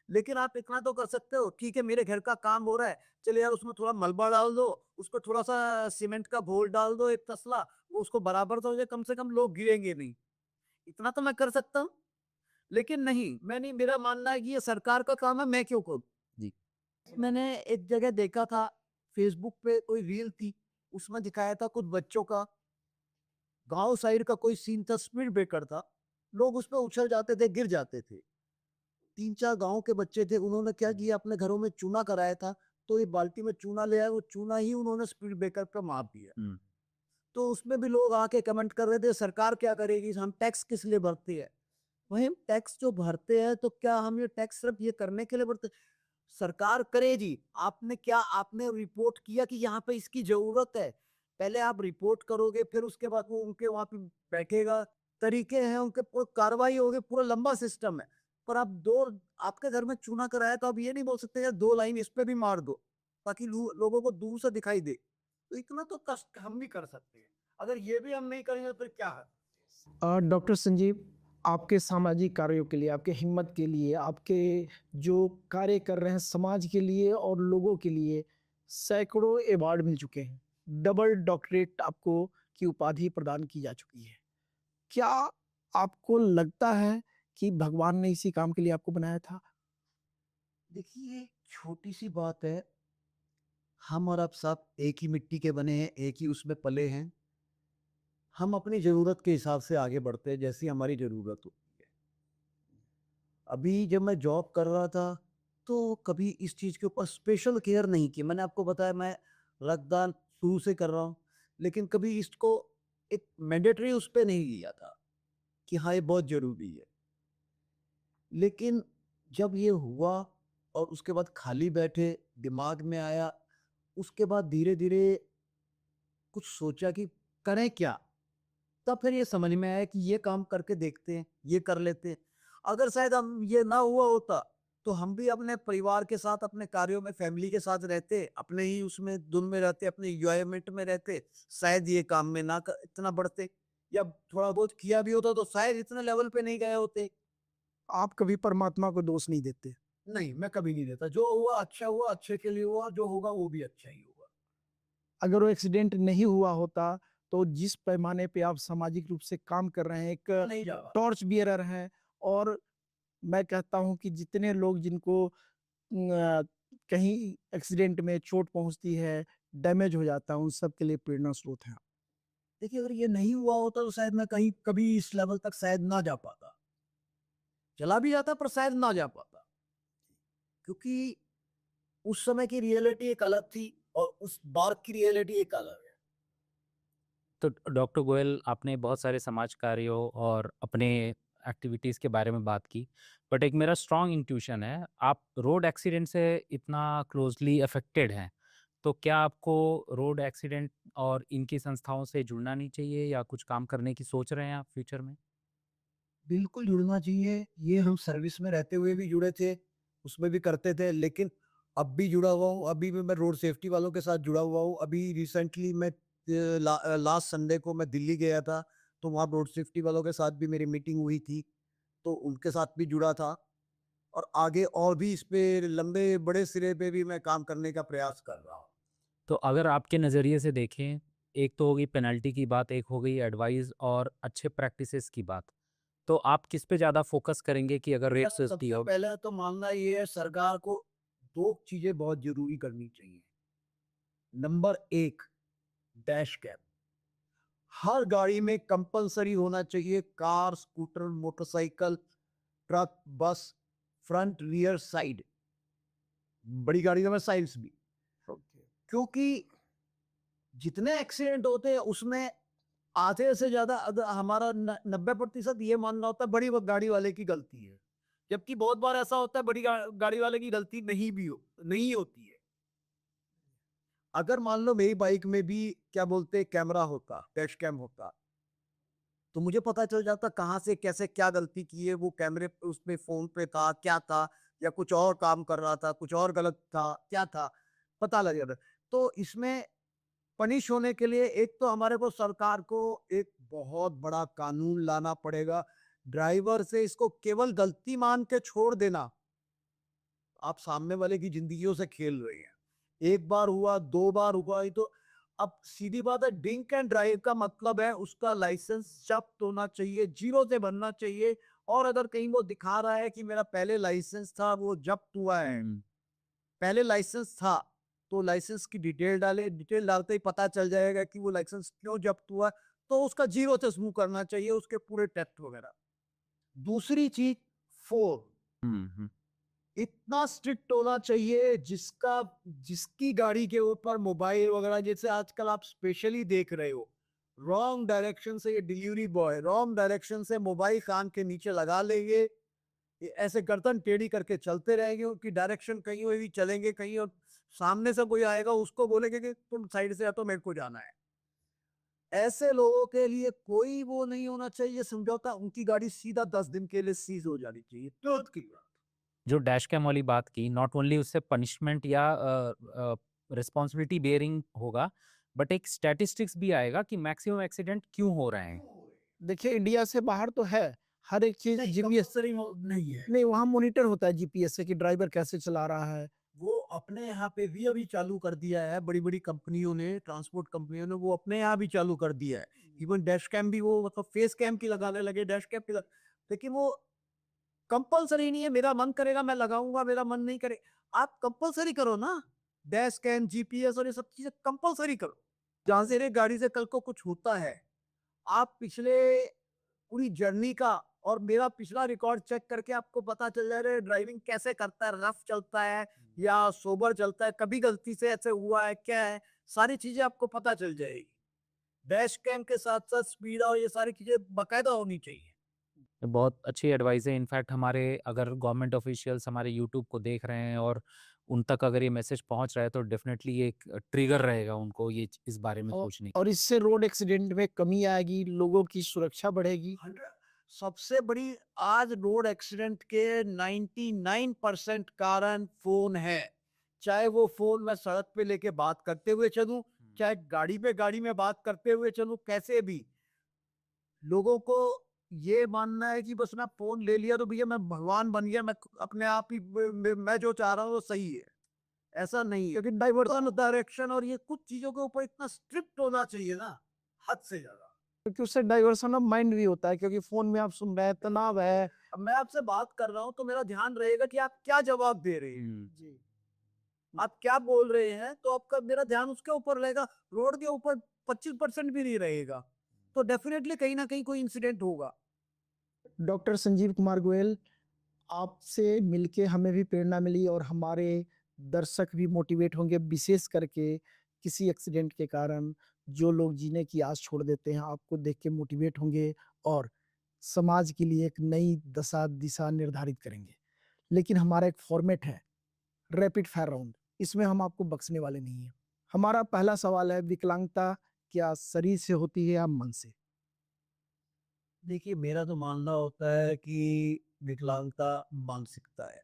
लेकिन आप इतना तो कर सकते हो, ठीक है मेरे घर का काम हो रहा है, चले यार उसमें थोड़ा मलबा डाल दो, उसको थोड़ा सा सीमेंट का घोल डाल दो, एक तसला, वो उसको बराबर तो हो जाए, कम से कम लोग गिरेंगे नहीं। इतना तो मैं कर सकता हूँ। लेकिन नहीं, मैं नहीं, मेरा मानना है कि ये सरकार का काम है, मैं क्यों करूँ? जी। मैंने एक जगह देखा था, फेसबुक पे कोई रील थी, उसमें दिखाया था कुछ बच्चों का, गांव साइड का कोई सीन था, स्पीड ब्रेकर था, लोग उस पर उछल जाते थे, गिर जाते थे। 3-4 गांव के बच्चे थे, उन्होंने क्या किया, अपने घरों में चूना कराया था, तो एक बाल्टी में चूना ले आए, वो चूना ही उन्होंने स्पीड ब्रेकर पर मार दिया। तो उसमें भी लोग आके कमेंट कर रहे थे सरकार क्या करेगी, हम टैक्स किस लिए भरते हैं। वही हम टैक्स जो भरते हैं तो क्या हम ये टैक्स सिर्फ ये करने के लिए भरते, सरकार करे जी। आपने रिपोर्ट किया कि यहाँ पे इसकी जरूरत है, पहले आप रिपोर्ट करोगे, फिर उसके बाद वो उनके वहां पे बैठेगा, तरीके हैं उनके, पूरी कार्रवाई होगी, पूरा लंबा सिस्टम है। पर आप दो, आपके घर में चूना कराया तो आप ये नहीं बोल सकते यार 2 लाइन इस पे भी मार दो ताकि लोगों को दूर से दिखाई दे। तो इतना तो कष्ट हम भी कर सकते हैं, अगर ये भी हम नहीं करेंगे तो फिर क्या है। डॉक्टर संजीव, आपके सामाजिक कार्यों के लिए, आपके हिम्मत के लिए, आपके जो कार्य कर रहे हैं समाज के लिए और लोगों के लिए, सैकड़ों अवार्ड मिल चुके हैं, डबल डॉक्टरेट आपको की उपाधि प्रदान की जा चुकी है। क्या आपको लगता है कि भगवान ने इसी काम के लिए आपको बनाया था? देखिए छोटी सी बात है, हम और आप सब एक ही मिट्टी के बने हैं, एक ही उसमें पले हैं। हम अपनी जरूरत के हिसाब से आगे बढ़ते हैं जैसी हमारी जरूरत होती है। अभी जब मैं जॉब कर रहा था तो कभी इस चीज के ऊपर स्पेशल केयर नहीं की। मैंने आपको बताया मैं रक्तदान शुरू से कर रहा हूँ, लेकिन कभी इसको एक मैंडेटरी उस पर नहीं लिया था कि हाँ ये बहुत जरूरी है। लेकिन जब ये हुआ और उसके बाद खाली बैठे दिमाग में आया, उसके बाद धीरे धीरे कुछ सोचा कि करें क्या, तब फिर ये समझ में आया कि ये काम करके देखते हैं, ये कर लेते हैं। अगर शायद हम ये ना हुआ होता तो हम भी अपने परिवार के साथ अपने कार्यों में फैमिली के साथ रहते, अपने ही उसमें धुन में रहते, अपने एंजॉयमेंट में रहते, शायद ये काम में ना इतना बढ़ते, या थोड़ा बहुत किया भी होता तो शायद इतने लेवल पे नहीं गए होते। आप कभी परमात्मा को दोष नहीं देते? नहीं, मैं कभी नहीं देता। जो हुआ अच्छे के लिए हुआ, जो होगा वो भी अच्छा ही होगा। अगर वो एक्सीडेंट नहीं हुआ होता तो जिस पैमाने पे आप सामाजिक रूप से काम कर रहे हैं, एक नहीं जा टॉर्च बियरर हैं, और मैं कहता हूं कि जितने लोग जिनको कहीं एक्सीडेंट में चोट पहुंचती है, डैमेज हो जाता है, उन सब के लिए प्रेरणा स्रोत है। देखिए अगर ये नहीं हुआ होता तो शायद मैं कहीं कभी इस लेवल तक शायद ना जा पाता, चला भी जाता पर शायद ना जा पाता, क्योंकि उस समय की रियलिटी एक अलग थी और उस बार की रियलिटी एक अलग है। तो डॉक्टर गोयल, आपने बहुत सारे समाज कार्यों और अपने एक्टिविटीज़ के बारे में बात की, बट एक मेरा स्ट्रॉन्ग इंट्यूशन है, आप रोड एक्सीडेंट से इतना क्लोजली अफेक्टेड हैं, तो क्या आपको रोड एक्सीडेंट और इनकी संस्थाओं से जुड़ना नहीं चाहिए, या कुछ काम करने की सोच रहे हैं आप फ्यूचर में? बिल्कुल जुड़ना चाहिए, ये हम सर्विस में रहते हुए भी जुड़े थे, उसमें भी करते थे, लेकिन अब भी जुड़ा हुआ हूँ। अभी भी मैं रोड सेफ्टी वालों के साथ जुड़ा हुआ हूँ। अभी रिसेंटली मैं लास्ट संडे को मैं दिल्ली गया था, तो वहाँ रोड सेफ्टी वालों के साथ भी मेरी मीटिंग हुई थी, तो उनके साथ भी जुड़ा था। और आगे और भी इस पे लंबे बड़े सिरे पे भी मैं काम करने का प्रयास कर रहा हूँ। तो अगर आपके नज़रिए से देखें, एक तो हो गई पेनल्टी की बात, एक हो गई एडवाइस और अच्छे प्रैक्टिसेस की बात, तो आप किस पे ज़्यादा फोकस करेंगे कि अगर रेट सबसे सेफ्टी हो? पहले तो मानना ये है, सरकार को 2 चीजें बहुत जरूरी करनी चाहिए। नंबर 1, डैश कैम हर गाड़ी में कंपलसरी होना चाहिए। कार, स्कूटर, मोटरसाइकिल, ट्रक, बस, फ्रंट, रियर, साइड, बड़ी गाड़ियों में साइड्स भी। क्योंकि जितने एक्सीडेंट होते हैं उसमें आधे से ज्यादा हमारा 90% ये मानना होता है बड़ी गाड़ी वाले की गलती है, जबकि बहुत बार ऐसा होता है बड़ी गाड़ी वाले की गलती नहीं होती है। अगर मान लो मेरी बाइक में भी क्या बोलते हैं कैमरा होता, डैश कैम होता, तो मुझे पता चल जाता कहाँ से कैसे क्या गलती की है। वो कैमरे पे उसमें फोन पे था, क्या था, या कुछ और काम कर रहा था, कुछ और गलत था, क्या था, पता लग जाता। तो इसमें पनिश होने के लिए एक तो हमारे को सरकार को एक बहुत बड़ा कानून लाना पड़ेगा। ड्राइवर से इसको केवल गलती मान के छोड़ देना, आप सामने वाले की जिंदगियों से खेल रहे हैं। एक बार हुआ, 2 बार हुआ, ये तो अब सीधी बात है, ड्रिंक एंड ड्राइव का मतलब है उसका लाइसेंस जब्त होना चाहिए, 0 से बनना चाहिए। और अगर कहीं वो दिखा रहा है कि मेरा पहले लाइसेंस था वो जब्त हुआ है, पहले लाइसेंस था, तो लाइसेंस की डिटेल डाले, डिटेल डालते ही पता चल जाएगा कि वो लाइसेंस क्यों जब्त हुआ, तो उसका 0 से शुरू करना चाहिए, उसके पूरे टेस्ट वगैरह। दूसरी चीज, 4, इतना स्ट्रिक्ट होना चाहिए जिसकी गाड़ी के ऊपर मोबाइल वगैरह, जैसे आजकल आप स्पेशली देख रहे हो, रॉन्ग डायरेक्शन से ये डिलीवरी बॉय रॉन्ग डायरेक्शन से मोबाइल कान के नीचे लगा लेंगे, ये ऐसे गर्दन टेढ़ी करके चलते रहेंगे, उनकी डायरेक्शन कहीं और भी चलेंगे कहीं, और सामने से कोई आएगा उसको बोलेंगे कि तुम साइड से आ तो मेरे को जाना है। ऐसे लोगों के लिए कोई वो नहीं होना चाहिए समझौता, उनकी गाड़ी सीधा 10 दिन के लिए सीज हो जानी चाहिए, तुरंत की बात। जो डैश कैम वाली बात की, नॉट ओनली उससे पनिशमेंट या रिस्पॉन्सिबिलिटी बेयरिंग होगा, बट एक स्टैटिस्टिक्स भी आएगा कि मैक्सिमम एक्सीडेंट क्यों हो रहे हैं। देखिए इंडिया से बाहर तो है हर एक चीज जीपीएस नहीं है, नहीं, वहाँ मॉनिटर होता है जीपीएस से कि ड्राइवर कैसे चला रहा है। वो अपने यहाँ पे भी अभी चालू कर दिया है, बड़ी बड़ी कंपनियों ने, ट्रांसपोर्ट कंपनियों ने वो अपने यहाँ भी चालू कर दिया है। इवन डैश कैम भी वो मतलब फेस कैम की लगाने लगे, डैश कैम की लेकिन वो कंपलसरी नहीं है। मेरा मन करेगा मैं लगाऊंगा, मेरा मन नहीं करे, आप कंपलसरी करो ना, डैश कैम जीपीएस और ये सब चीजें कंपलसरी करो। जहां से गाड़ी से कल को कुछ होता है, आप पिछले पूरी जर्नी का और मेरा पिछला रिकॉर्ड चेक करके आपको पता चल जाए ड्राइविंग कैसे करता है, रफ चलता है या सोबर चलता है, कभी गलती से ऐसे हुआ है क्या है, सारी चीजें आपको पता चल जाएगी। डैश कैम के साथ साथ स्पीड और ये सारी चीजें बाकायदा होनी चाहिए। बहुत अच्छी एडवाइस है। इनफैक्ट हमारे अगर गवर्नमेंट ऑफिशियल्स हमारे यूट्यूब को देख रहे हैं और उन तक अगर ये मैसेज पहुंच रहा है तो डेफिनेटली एक ट्रिगर रहेगा उनको ये इस बारे में सोचने की। और इससे रोड एक्सीडेंट में कमी आएगी, लोगों की सुरक्षा बढ़ेगी। सबसे बड़ी आज रोड एक्सीडेंट के 99% कारण फोन है। चाहे वो फोन मैं सड़क पे लेके बात करते हुए चलूं, चाहे गाड़ी में बात करते हुए चलूं, कैसे भी लोगों को ये मानना है कि बस मैं फोन ले लिया तो भैया मैं भगवान बन गया, मैं अपने आप ही मैं जो चाह रहा हूँ वो सही है। ऐसा नहीं है, क्योंकि डाइवर्सन डायरेक्शन और ये कुछ चीजों के ऊपर इतना स्ट्रिक्ट होना चाहिए ना, हद से ज्यादा। क्योंकि उससे डाइवर्सन ऑफ माइंड भी होता है, क्योंकि फोन में आप सुन रहे हैं, तनाव है। अब मैं आपसे बात कर रहा हूँ तो मेरा ध्यान रहेगा कि आप क्या जवाब दे रहे हैं, जी। आप क्या बोल रहे हैं, तो आपका मेरा ध्यान उसके ऊपर रहेगा, रोड के ऊपर 25% भी नहीं रहेगा, तो डेफिनेटली कहीं ना कहीं कोई इंसिडेंट होगा। डॉक्टर संजीव कुमार गोयल, आपसे मिलके हमें भी प्रेरणा मिली और हमारे दर्शक भी मोटिवेट होंगे, विशेष करके किसी एक्सीडेंट के कारण जो लोग जीने की आस छोड़ देते हैं, आपको देख के मोटिवेट होंगे और समाज के लिए एक नई दशा दिशा निर्धारित करेंगे। लेकिन हमारा एक फॉर्मेट है, रैपिड फायर राउंड, इसमें हम आपको बख्शने वाले नहीं हैं। हमारा पहला सवाल है, विकलांगता क्या शरीर से होती है या मन से? देखिए मेरा तो मानना होता है कि विकलांगता मानसिकता है,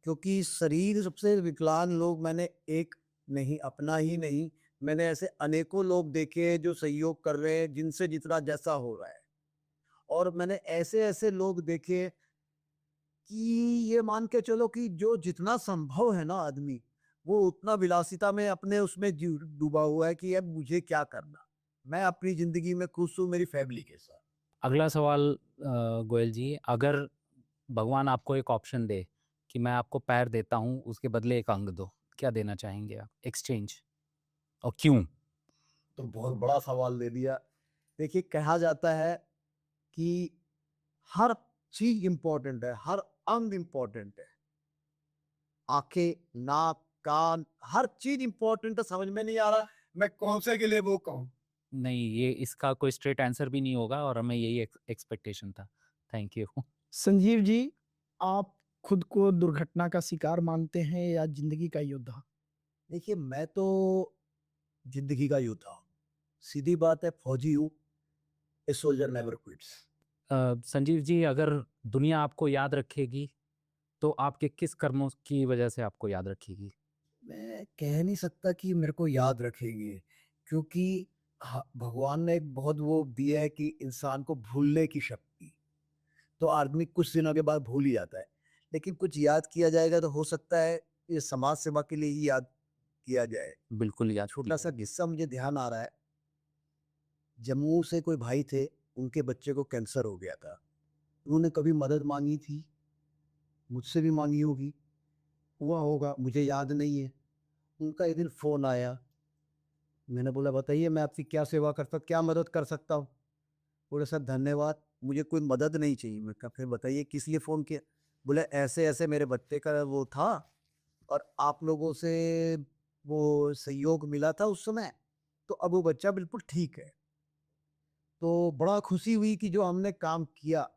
क्योंकि शरीर सबसे विकलांग लोग मैंने एक नहीं, अपना ही नहीं, मैंने ऐसे अनेकों लोग देखे हैं जो सहयोग कर रहे हैं जिनसे जितना जैसा हो रहा है, और मैंने ऐसे ऐसे लोग देखे कि ये मान के चलो कि जो जितना संभव है ना आदमी, वो उतना विलासिता में अपने उसमें डूबा हुआ है कि अब मुझे क्या करना, मैं अपनी जिंदगी में खुश हूँ मेरी फैमिली के साथ। अगला सवाल गोयल जी, अगर भगवान आपको एक ऑप्शन दे कि मैं आपको पैर देता हूँ उसके बदले एक अंग दो, क्या देना चाहेंगे आप एक्सचेंज, और क्यों? तो बहुत बड़ा सवाल दे दिया। देखिए कहा जाता है कि हर चीज इंपॉर्टेंट है, हर अंग इंपॉर्टेंट है, आंखें, नाक, कान, हर चीज इंपॉर्टेंट है। समझ में नहीं आ रहा मैं कौन से के लिए वो कहूँ। नहीं, ये इसका कोई स्ट्रेट आंसर भी नहीं होगा और हमें यही एक्सपेक्टेशन था। Thank you. संजीव जी, आप खुद को दुर्घटना का शिकार मानते हैं या जिंदगी का योद्धा? देखिए मैं तो जिंदगी का योद्धा हूँ, सीधी बात है, फौजी हूँ, a soldier never quits. Sanjeev ji, अगर दुनिया आपको याद रखेगी तो आपके किस कर्मों की वजह से आपको याद रखेगी? मैं कह नहीं सकता कि मेरे को याद रखेंगे, क्योंकि भगवान ने एक बहुत वो दिया है कि इंसान को भूलने की शक्ति, तो आदमी कुछ दिनों के बाद भूल ही जाता है, लेकिन कुछ याद किया जाएगा तो हो सकता है ये समाज सेवा के लिए ही याद किया जाए। बिल्कुल याद छोटा सा किस्सा मुझे ध्यान आ रहा है, जम्मू से कोई भाई थे, उनके बच्चे को कैंसर हो गया था, उन्होंने कभी मदद मांगी थी, मुझसे भी मांगी होगी, हुआ होगा, मुझे याद नहीं है। उनका एक दिन फोन आया, मैंने बोला बताइए मैं आपकी क्या सेवा कर सकता, क्या मदद कर सकता हूँ। बोले सर धन्यवाद, मुझे कोई मदद नहीं चाहिए। मैं कहा फिर बताइए किस लिए फ़ोन किया। बोले ऐसे ऐसे मेरे बच्चे का वो था और आप लोगों से वो सहयोग मिला था उस समय, तो अब वो बच्चा बिल्कुल ठीक है। तो बड़ा खुशी हुई कि जो हमने काम किया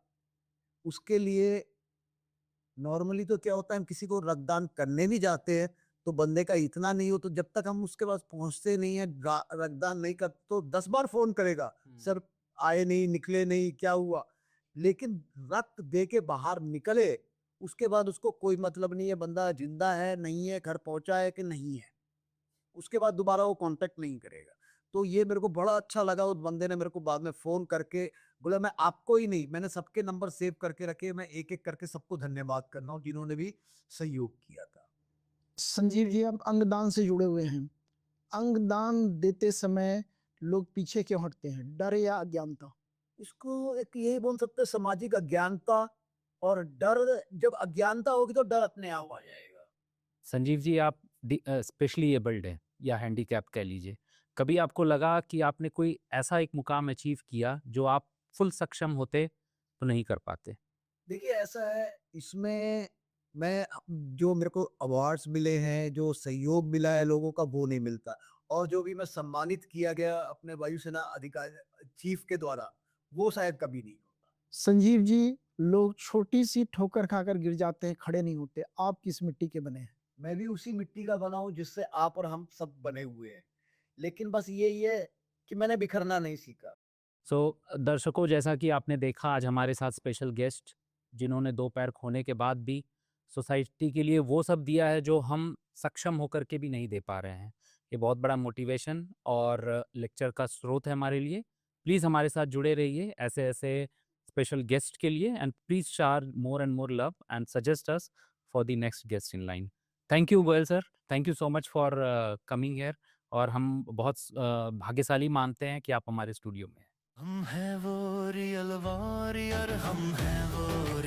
उसके लिए नॉर्मली तो क्या होता है, हम किसी को रक्तदान करने भी जाते हैं तो बंदे का इतना नहीं हो, तो जब तक हम उसके पास पहुंचते नहीं है, रक्तदान नहीं कर, तो 10 बार फोन करेगा, सर आए नहीं, निकले नहीं, क्या हुआ। लेकिन रक्त दे के बाहर निकले उसके बाद उसको कोई मतलब नहीं है बंदा जिंदा है नहीं है, घर पहुंचा है कि नहीं है, उसके बाद दोबारा वो कांटेक्ट नहीं करेगा। तो ये मेरे को बड़ा अच्छा लगा। उस बंदे ने मेरे को बाद में फोन करके बोला, मैं आपको ही नहीं, मैंने सबके नंबर सेव करके रखे, मैं एक एक करके सबको धन्यवाद करना हूँ जिन्होंने भी सहयोग किया था। संजीव जी, आप अंगदान से जुड़े हुए हैं। अंगदान देते समय लोग पीछे क्यों हटते हैं, डर या अज्ञानता? इसको एक यही बोल सकते हैं, सामाजिक अज्ञानता और डर। जब अज्ञानता होगी तो डर अपने आप आ जाएगा। संजीव जी, आप स्पेशली एबल्ड हैं या हैंडीकैप कह लीजिए, कभी आपको लगा कि आपने कोई ऐसा एक मुकाम अचीव किया जो आप फुल सक्षम होते तो नहीं कर पाते? देखिए ऐसा है, इसमें मैं जो मेरे को अवार्ड्स मिले हैं, जो सहयोग मिला है लोगों का, वो नहीं मिलता। और जो भी मैं सम्मानित किया गया अपने वायुसेना अधिकारी चीफ के द्वारा, वो शायद कभी नहीं होता। संजीव जी, लोग छोटी सी ठोकर खाकर गिर जाते हैं, खड़े नहीं होते। आप किस मिट्टी के बने हैं? मैं भी उसी मिट्टी का बना हूँ जिससे आप और हम सब बने हुए हैं, लेकिन बस यही है कि मैंने बिखरना नहीं सीखा। सो दर्शकों, जैसा कि आपने देखा, आज हमारे साथ स्पेशल गेस्ट जिन्होंने 2 पैर खोने के बाद भी सोसाइटी के लिए वो सब दिया है जो हम सक्षम होकर के भी नहीं दे पा रहे हैं। ये बहुत बड़ा मोटिवेशन और लेक्चर का स्रोत है हमारे लिए। प्लीज़ हमारे साथ जुड़े रहिए ऐसे-ऐसे स्पेशल गेस्ट के लिए, एंड प्लीज़ शार more and more love and suggest us for the next guest in line. Thank you Goyal sir, thank you so much for coming here, और हम बहुत भाग्यशाली मानते हैं कि आप हमारे स्टूडियो में हैं। हम हैं वो रियल वॉरियर, हम हैं वो